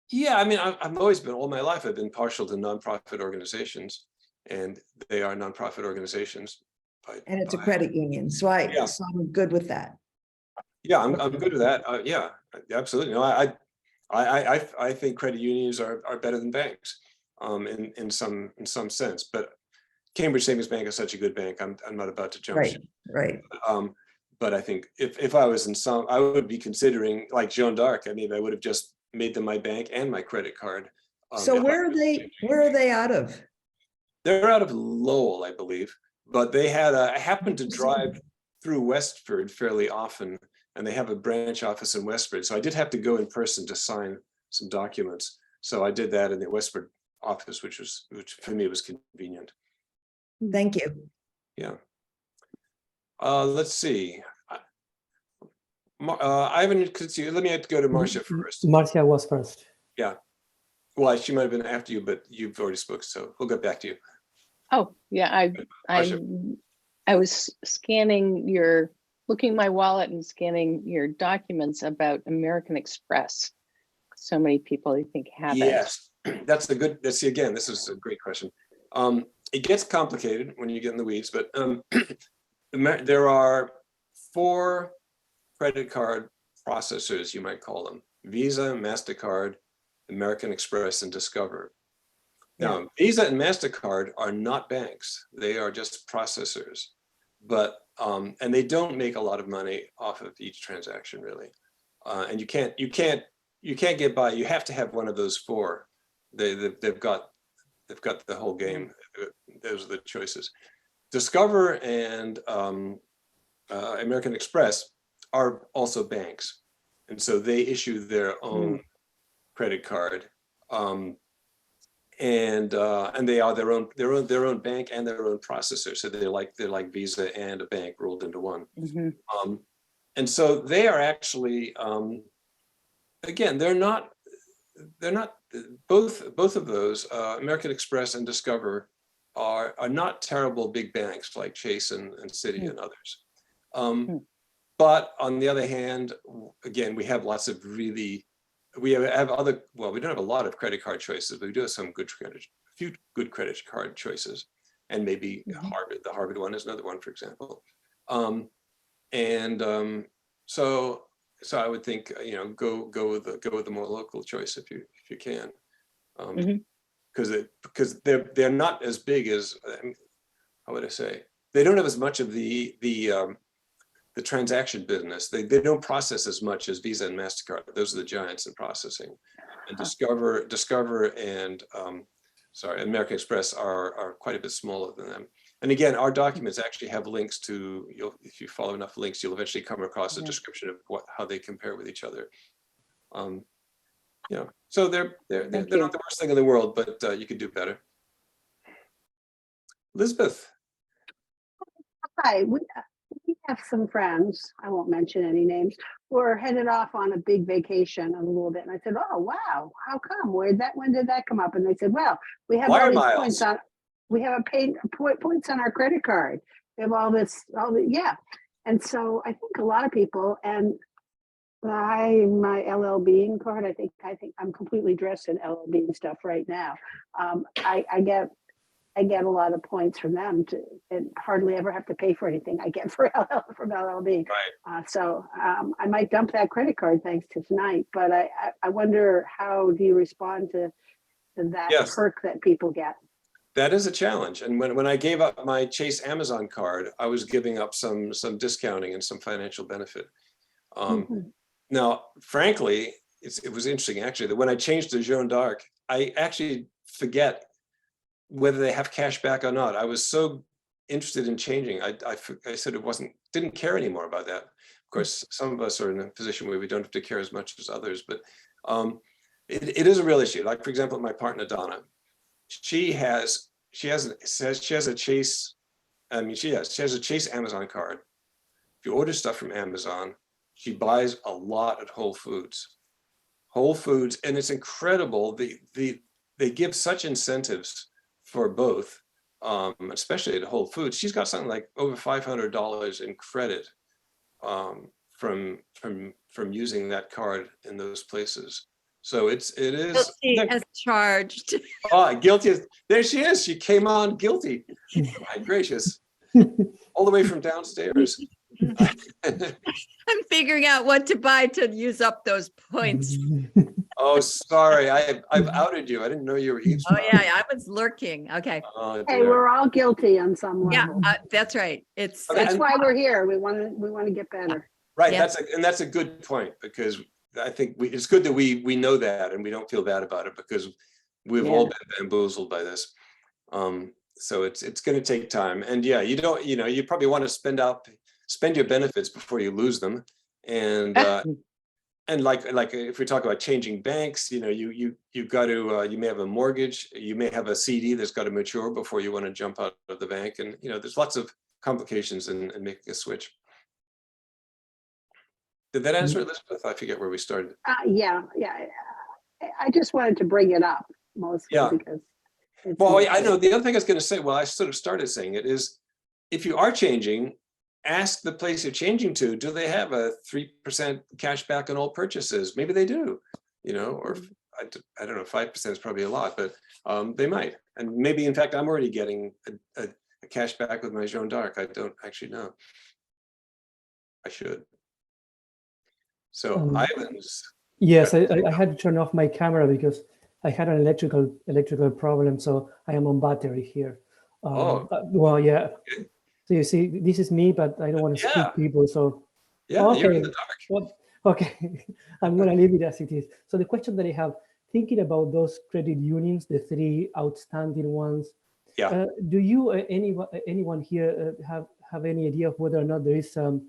Yeah, I mean, I've always been, all my life, I've been partial to nonprofit organizations, and they are nonprofit organizations. And it's a credit union, so I'm good with that. Yeah, I'm good with that. Yeah, absolutely. No, I think credit unions are better than banks, in some sense. But Cambridge Savings Bank is such a good bank. I'm not about to jump. Right. But I think if I was in some, I would be considering, like Joan d'Arc. I mean, I would have just made them my bank and my credit card. So where are they out of? They're out of Lowell, I believe. But they had I happened to drive through Westford fairly often, and they have a branch office in Westford. So I did have to go in person to sign some documents. So I did that in the Westford office, which for me was convenient. Thank you. Yeah. Let's see. Ivan, let me go to Marcia first. Marcia was first. Yeah. Well, she might have been after you, but you've already spoke, so we'll get back to you. Oh, yeah, I was scanning looking in my wallet and scanning your documents about American Express. So many people, I think, have it. Yes, that's again, this is a great question. It gets complicated when you get in the weeds, but there are 4 credit card processors, you might call them: Visa, MasterCard, American Express, and Discover. Now, Visa and MasterCard are not banks; they are just processors. But and they don't make a lot of money off of each transaction, really. And you can't get by. You have to have one of those 4. They've got the whole game. Those are the choices. Discover and American Express are also banks, and so they issue their own credit card, and they are their own bank and their own processor. So they're like Visa and a bank rolled into one. And so they are actually, again, they're not both of those, American Express and Discover, are not terrible big banks like Chase and Citi and others. But on the other hand, again, we have lots of we have other, well, we don't have a lot of credit card choices, but we do have a few good credit card choices. And maybe Harvard, the Harvard one is another one, for example. So I would think, go with the more local choice if you can, because they're not as big as, how would I say, they don't have as much of the transaction business. They don't process as much as Visa and MasterCard. Those are the giants in processing. And Discover and American Express are quite a bit smaller than them. And again, our documents actually have links to, if you follow enough links, you'll eventually come across a description of how they compare with each other. So they're not the worst thing in the world, but you could do better. Elizabeth. Hi, we have some friends, I won't mention any names, who are headed off on a big vacation in a little bit. And I said, oh, wow, how come? When did that come up? And they said, well, we have all these points on, we have points on our credit card. We have all this, And so I think a lot of people, and my LL Bean card, I think I'm completely dressed in LL Bean stuff right now. I get a lot of points from them and hardly ever have to pay for anything I get from LLB. Right. So I might dump that credit card thanks to tonight, but I wonder, how do you respond to that perk that people get? That is a challenge. And when I gave up my Chase Amazon card, I was giving up some discounting and some financial benefit. Now, frankly, it was interesting actually that when I changed to Jeanne d'Arc, I actually forget whether they have cash back or not. I was so interested in changing. I said didn't care anymore about that. Of course, some of us are in a position where we don't have to care as much as others, but it is a real issue. Like, for example, my partner, Donna, she has a Chase, she has a Chase Amazon card. If you order stuff from Amazon, she buys a lot at Whole Foods, and it's incredible. They give such incentives for both, especially at Whole Foods. She's got something like over $500 in credit from using that card in those places. So it is guilty as charged. Oh, guilty. There she is. She came on guilty. My gracious. All the way from downstairs. I'm figuring out what to buy to use up those points. Oh, sorry. I've outed you. I didn't know you were eavesdropping. Oh, yeah. I was lurking. Okay. Hey, we're all guilty on some level. Yeah, that's right. That's why we're here. We want to get better. Right. Yeah. That's a good point, because I think it's good that we know that and we don't feel bad about it, because we've all been bamboozled by this. So it's going to take time. And you probably want to spend your benefits before you lose them. And and like if we talk about changing banks, you've got to you may have a mortgage, you may have a CD that's got to mature before you want to jump out of the bank, and there's lots of complications in making a switch. Did that answer, Elizabeth? I forget where we started. Yeah. I just wanted to bring it up mostly because. Well, I know the other thing I was going to say. Well, I sort of started saying it is, if you are changing, ask the place you're changing to, do they have a 3% cash back on all purchases? Maybe they do, you know, or I don't know, 5% is probably a lot, but they might. And maybe, in fact, I'm already getting a cash back with my Jeanne d'Arc. I don't actually know. I should. So Ivan's. Yes, I had to turn off my camera because I had an electrical problem, so I am on battery here. Well, yeah. Okay. So you see, this is me, but I don't want to spook people. So Yeah, you're in okay, the dark. well, okay, I'm gonna leave it as it is. So the question that I have, thinking about those credit unions, the 3 outstanding ones. Yeah. Do you anyone here have any idea of whether or not there is a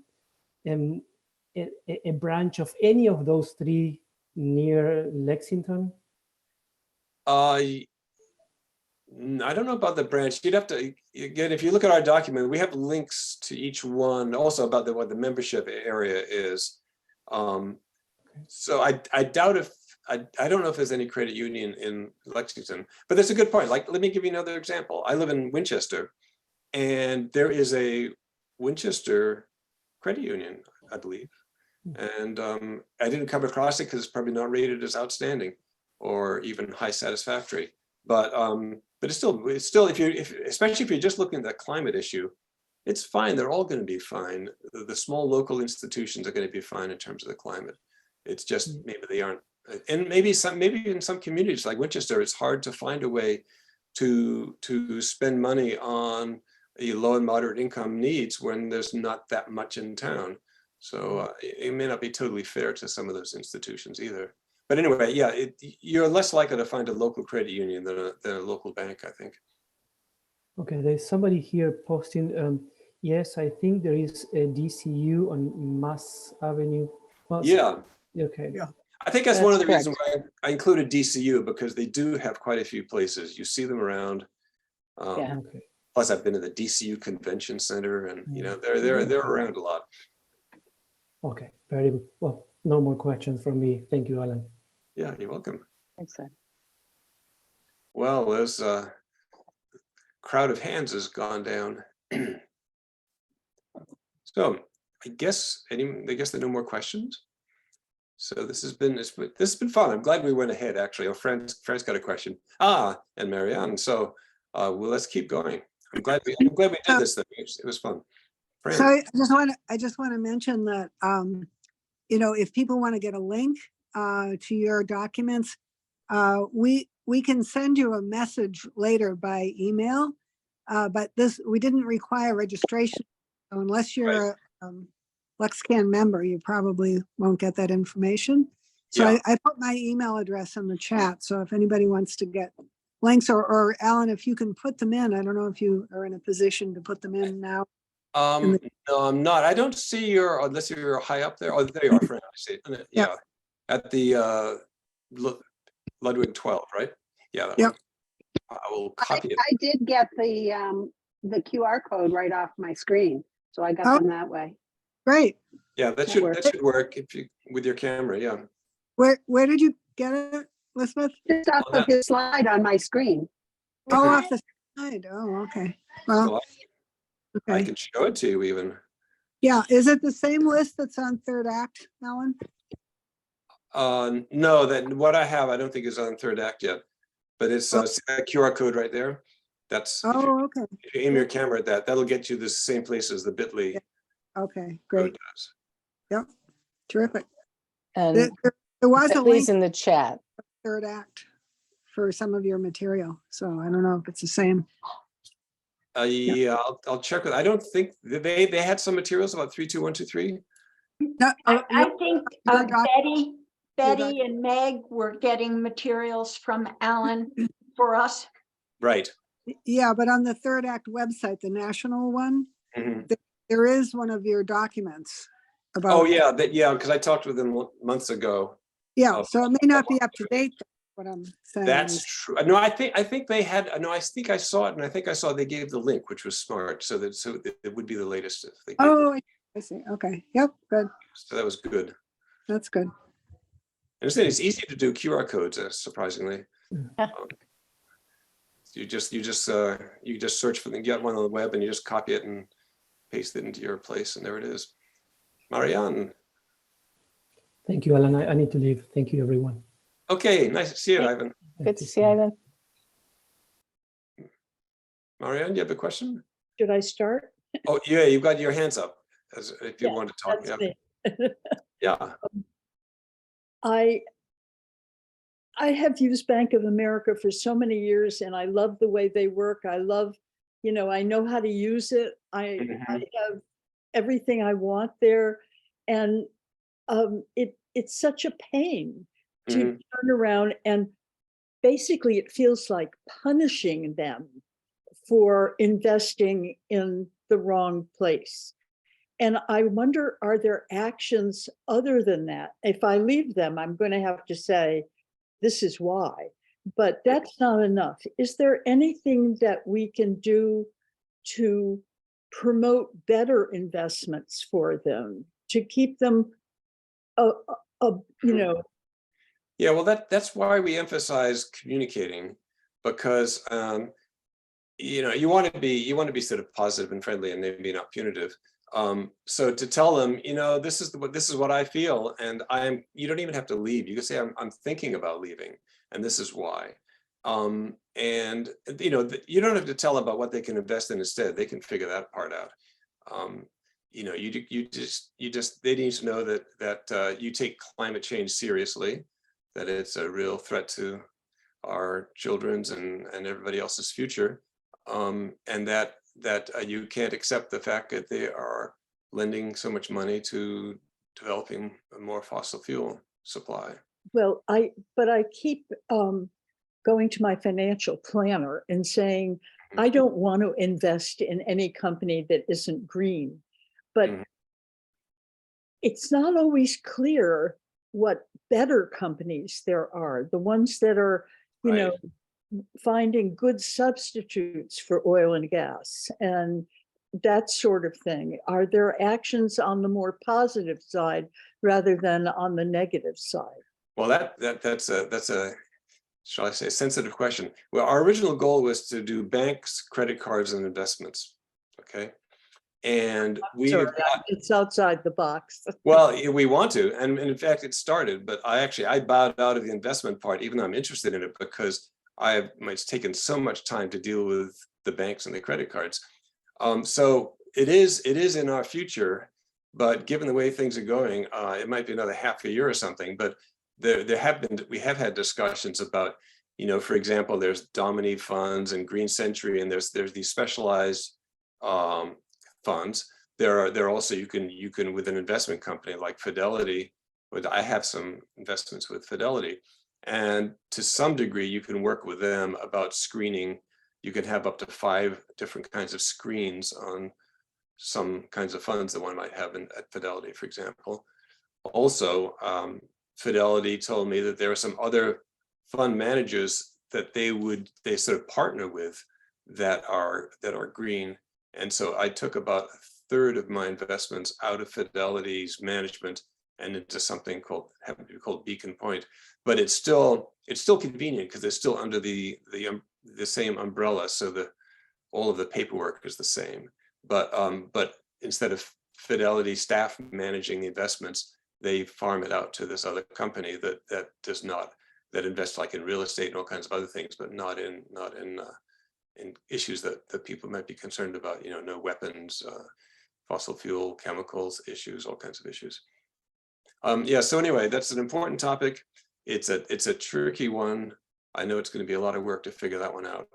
branch of any of those 3 near Lexington? I don't know about the branch. You'd have to, again, if you look at our document, we have links to each one, also about what the membership area is. So I doubt if, I don't know if there's any credit union in Lexington, but that's a good point. Like, let me give you another example. I live in Winchester, and there is a Winchester credit union, I believe. And I didn't come across it because it's probably not rated as outstanding or even high satisfactory. But it's still especially if you're just looking at that climate issue, it's fine. They're all going to be fine. The small local institutions are going to be fine in terms of the climate. It's just maybe they aren't, and maybe in some communities like Winchester, it's hard to find a way to spend money on low and moderate income needs when there's not that much in town. So it may not be totally fair to some of those institutions either. But anyway, yeah, you're less likely to find a local credit union than a local bank, I think. Okay, there's somebody here posting, yes, I think there is a DCU on Mass Avenue. Yeah. Okay. Yeah. I think that's one of the reasons why I included DCU, because they do have quite a few places. You see them around. Yeah. Okay. Plus, I've been to the DCU Convention Center, and you know they're around a lot. Okay, very good. Well, no more questions from me. Thank you, Alan. Yeah, you're welcome. Thanks, Ed. Well, there's a crowd of hands has gone down. So I guess there are no more questions. So this has been fun. I'm glad we went ahead. Actually, Frank's got a question. And Marianne. So well, let's keep going. I'm glad we did this. It was fun. Fran. So I just want to mention that you know, if people want to get a link to your documents, we can send you a message later by email, but we didn't require registration. So unless you're a LexCAN member, you probably won't get that information. So Yeah. I put my email address in the chat. So if anybody wants to get links, or Alan, if you can put them in, I don't know if you are in a position to put them in now. No, I'm not. I don't see your, unless you're high up there. Oh, there you are, Fran. I see it. Yeah. Yep. At the Ludwig 12, right? Yeah. That Yep. one. I will copy it. I did get the QR code right off my screen, so I got them that way. Great. Yeah, that should work if you with your camera. Yeah. Where did you get it, Elizabeth? Just off of his slide on my screen. Oh, off the side. Oh, okay. Well, I okay. can show it to you even. Yeah, is it the same list that's on third act, Alan? No, that what I have, I don't think is on third act yet, but it's a QR code right there. That's okay. If you aim your camera at that, that'll get you the same place as the bit.ly. Yeah. Okay, great. Does. Yep, terrific. And There was a please link in the chat. third act for some of your material, so I don't know if it's the same. Yeah, I'll check with. I don't think they had some materials about 32123. No, I think your doc- Betty and Meg were getting materials from Alan for us. Right. Yeah, but on the third act website, the national one, there is one of your documents about. Oh yeah, because I talked with them months ago. Yeah, so it may not be up to date. What I'm saying. That's true. No, I think they had. No, I think I saw it, and I think I saw they gave the link, which was smart. So it would be the latest. If they gave I see. Okay. Yep. Good. So that was good. That's good. I understand it's easy to do QR codes, surprisingly. You just search for them, get one on the web, and you just copy it and paste it into your place, and there it is. Marianne. Thank you, Alan. I need to leave. Thank you, everyone. Okay, nice to see you, Ivan. Good to see you, Ivan. Marianne, you have a question? Should I start? Oh, yeah, you've got your hands up as if you Yeah, want to talk. That's Yeah. me. Yeah. I have used Bank of America for so many years and I love the way they work. I love, I know how to use it. I have everything I want there. And it's such a pain to turn around, and basically it feels like punishing them for investing in the wrong place. And I wonder, are there actions other than that? If I leave them, I'm going to have to say, this is why, but that's not enough. Is there anything that we can do to promote better investments for them, to keep them, Yeah, well, that's why we emphasize communicating, because you want to be sort of positive and friendly and maybe not punitive. So to tell them, this is what I feel, and you don't even have to leave. You can say, I'm thinking about leaving, and this is why. And you don't have to tell them about what they can invest in instead. They can figure that part out. They need to know that you take climate change seriously, that it's a real threat to our children's and everybody else's future, and that you can't accept the fact that they are lending so much money to developing a more fossil fuel supply. well, I keep going to my financial planner and saying, I don't want to invest in any company that isn't green, but it's not always clear what better companies there are, the ones that are, finding good substitutes for oil and gas and that sort of thing. Are there actions on the more positive side rather than on the negative side? Well, that's a shall I say, sensitive question. Well, our original goal was to do banks, credit cards, and investments. Okay. And it's outside the box. Well, we want to, and in fact, it started, but I bowed out of the investment part, even though I'm interested in it, because it's taken so much time to deal with the banks and the credit cards. So it is in our future, but given the way things are going, it might be another half a year or something. But we have had discussions about, for example, there's Domini funds and Green Century, and there's these specialized funds. There are also, you can with an investment company like Fidelity, I have some investments with Fidelity, and to some degree you can work with them about screening. You can have up to 5 different kinds of screens on some kinds of funds that one might have at Fidelity, for example. Also, Fidelity told me that there are some other fund managers that they sort of partner with that are green. And so I took about 1/3 of my investments out of Fidelity's management and into something called Beacon Point. But it's still convenient because it's still under the same umbrella, so all of the paperwork is the same. But instead of Fidelity staff managing the investments, they farm it out to this other company that invests like in real estate and all kinds of other things, but not in issues that people might be concerned about. No weapons, fossil fuel, chemicals issues, all kinds of issues. Yeah. So anyway, that's an important topic. It's a tricky one. I know it's going to be a lot of work to figure that one out.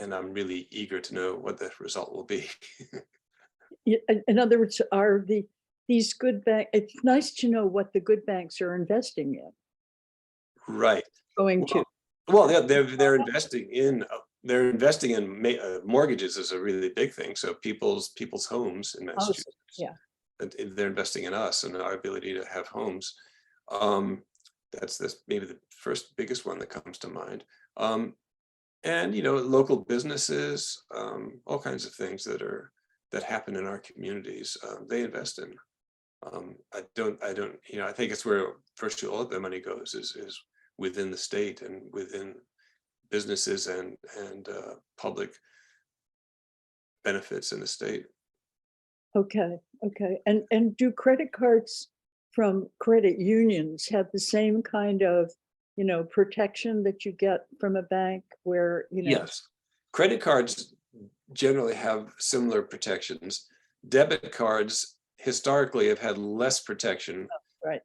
And I'm really eager to know what the result will be. In other words, are these good banks, it's nice to know what the good banks are investing in. Right. Well, they're investing in mortgages is a really big thing. So people's homes in Massachusetts. Yeah. They're investing in us and our ability to have homes. That's maybe the first biggest one that comes to mind. And local businesses, all kinds of things that happen in our communities, they invest in. I think it's where virtually all of their money goes is within the state and within businesses and public benefits in the state. Okay, okay. And do credit cards from credit unions have the same kind of, protection that you get from a bank where, Yes. Credit cards generally have similar protections. Debit cards historically have had less protection. Right.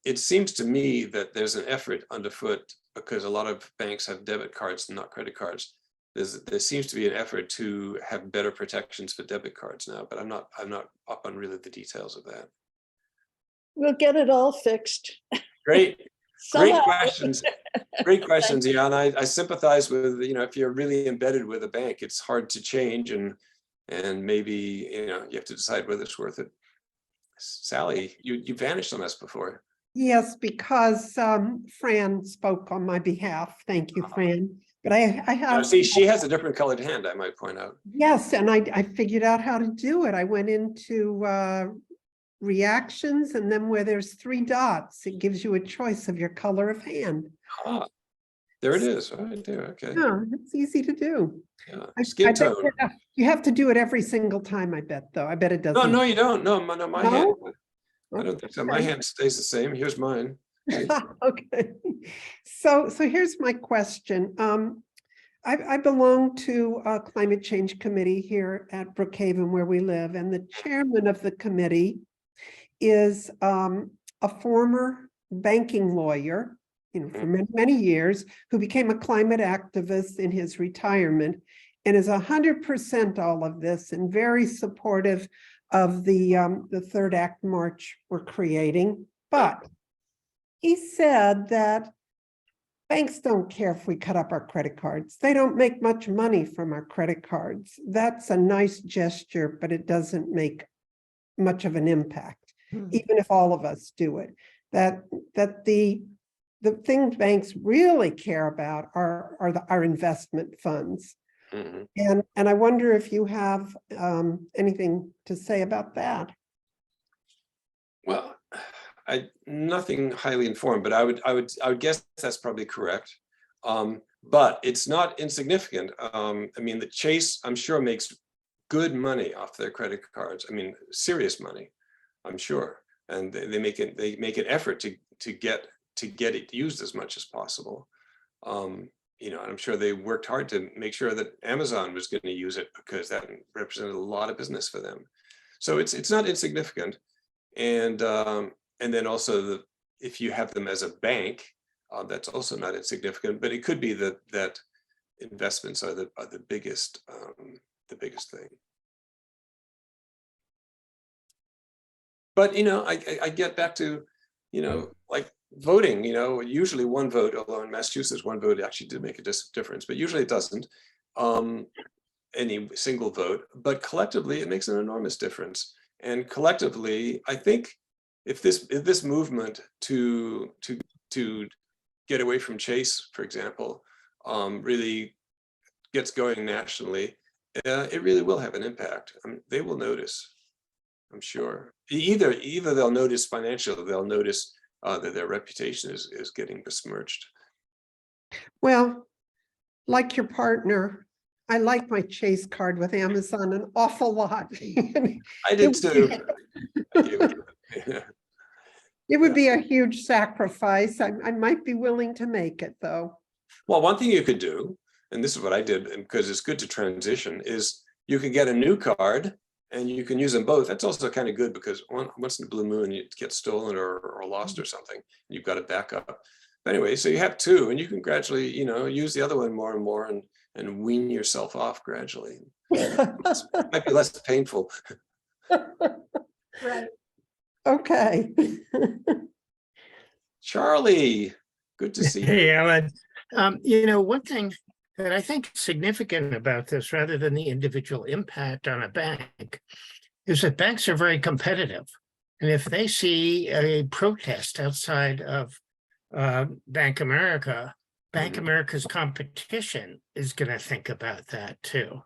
It seems to me that there's an effort underfoot because a lot of banks have debit cards and not credit cards. There seems to be an effort to have better protections for debit cards now, but I'm not up on really the details of that. We'll get it all fixed. Great. Somehow. Great questions. Great questions. Yeah, and I sympathize with, if you're really embedded with a bank, it's hard to change, and maybe, you have to decide whether it's worth it. Sally, you vanished on us before. Yes, because Fran spoke on my behalf. Thank you, Fran. But I have. See, she has a different colored hand, I might point out. Yes, and I figured out how to do it. I went into reactions, and then where there's 3 dots, it gives you a choice of your color of hand. Ah, there it is. Right there. Okay. Yeah, it's easy to do. Yeah. I Skin bet tone. you have to do it every single time, I bet, though. I bet it doesn't. No, you don't. No, my No? hand. I don't think so. My Okay. hand stays the same. Here's mine. Okay. So here's my question. I belong to a climate change committee here at Brookhaven where we live, and the chairman of the committee is a former banking lawyer, for many, many years, who became a climate activist in his retirement, and is 100% all of this and very supportive of the Third Act March we're creating. But he said that banks don't care if we cut up our credit cards. They don't make much money from our credit cards. That's a nice gesture, but it doesn't make much of an impact, even if all of us do it. That the things banks really care about are our investment funds. And I wonder if you have anything to say about that. Well, nothing highly informed, but I would guess that's probably correct. But it's not insignificant. I mean, the Chase, I'm sure, makes good money off their credit cards. I mean, serious money, I'm sure, and they make an effort to get it used as much as possible. And I'm sure they worked hard to make sure that Amazon was going to use it because that represented a lot of business for them. So it's not insignificant. And then also if you have them as a bank, that's also not insignificant. But it could be that investments are the biggest thing. But I get back to like voting. Usually one vote, although in Massachusetts one vote actually did make a difference, but usually it doesn't. Any single vote, but collectively it makes an enormous difference. And collectively, I think if this movement to get away from Chase, for example, really gets going nationally, it really will have an impact. They will notice, I'm sure. Either they'll notice financially, they'll notice that their reputation is getting besmirched. Well, like your partner, I like my Chase card with Amazon an awful lot. I did too. It would be a huge sacrifice. I might be willing to make it, though. Well, one thing you could do, and this is what I did, because it's good to transition, is you could get a new card and you can use them both. That's also kind of good because once in a blue moon it gets stolen or lost or something, you've got a backup. But anyway, so you have 2, and you can gradually, use the other one more and more and wean yourself off gradually. It might be less painful. Right. Okay. Charlie, good to see you. Hey, Alan. One thing that I think is significant about this, rather than the individual impact on a bank, is that banks are very competitive. And if they see a protest outside of Bank America, Bank America's competition is going to think about that too.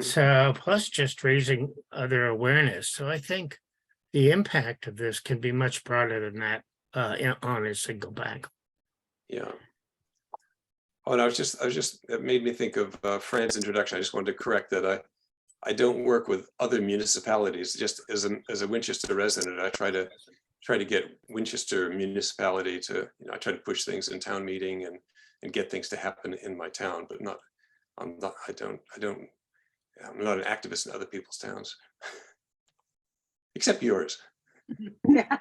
So plus just raising other awareness. So I think the impact of this can be much broader than that on a single bank. Yeah. Oh, and it made me think of Fran's introduction. I just wanted to correct that. I don't work with other municipalities. Just as a Winchester resident, I try to get Winchester municipality to, I try to push things in town meeting and get things to happen in my town, but I'm not an activist in other people's towns, except yours. Yeah.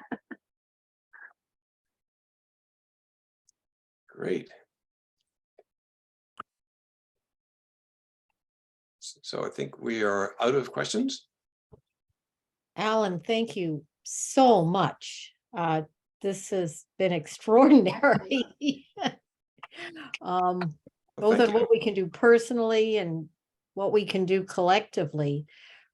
Great. So I think we are out of questions. Alan, thank you so much. This has been extraordinary. Both on what we can do personally and what we can do collectively.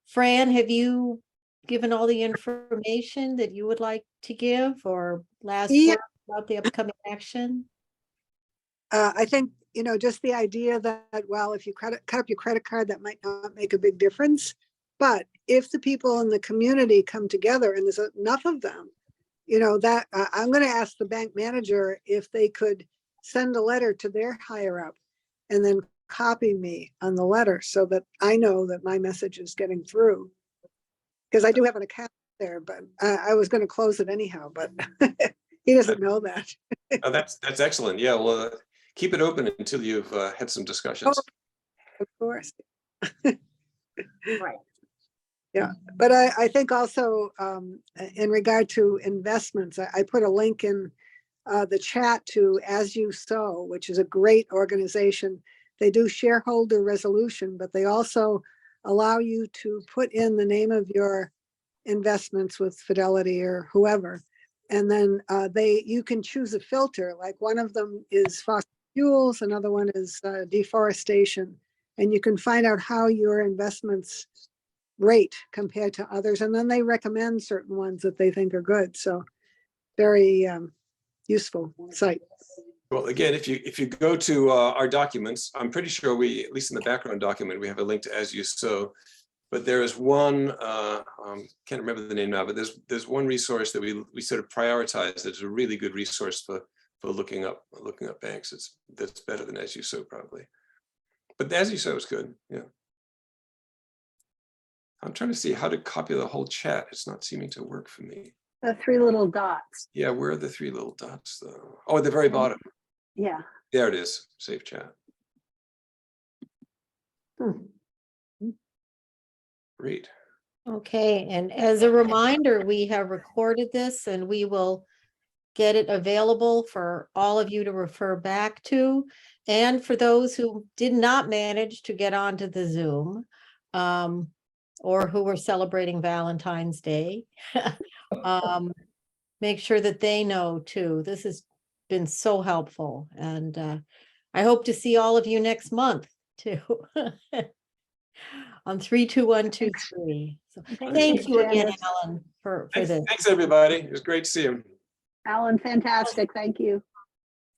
Fran, have you given all the information that you would like to give, or last word about the upcoming action? I think, just the idea that, well, if you cut up your credit card, that might not make a big difference. But if the people in the community come together and there's enough of them, that I'm going to ask the bank manager if they could send a letter to their higher up and then copy me on the letter so that I know that my message is getting through. Because I do have an account there, but I was going to close it anyhow, but he doesn't know that. Oh, that's excellent. Yeah, well, keep it open until you've had some discussions. Oh, of course. Right. Yeah, but I think also in regard to investments, I put a link in the chat to As You Sow, which is a great organization. They do shareholder resolution, but they also allow you to put in the name of your investments with Fidelity or whoever. And then you can choose a filter, like one of them is fossil fuels, another one is deforestation. And you can find out how your investments rate compared to others. And then they recommend certain ones that they think are good. So very useful site. Well, again, if you go to our documents, I'm pretty sure at least in the background document, we have a link to As You Sow. But there is one, can't remember the name now, but there's one resource that we sort of prioritize that's a really good resource for looking up banks. That's better than As You Sow probably. But As You Sow is good, yeah. I'm trying to see how to copy the whole chat. It's not seeming to work for me. The three little dots. Yeah, where are the three little dots though? Oh, at the very bottom. Yeah. There it is, Save Chat. Great. Okay, and as a reminder, we have recorded this and we will get it available for all of you to refer back to. And for those who did not manage to get onto the Zoom, or who were celebrating Valentine's Day, make sure that they know too. This has been so helpful. And I hope to see all of you next month too. On 3, 2, 1, 2, 3. So thank you again, Alan, for this. Thanks everybody. It was great to see you. Alan, fantastic. Thank you.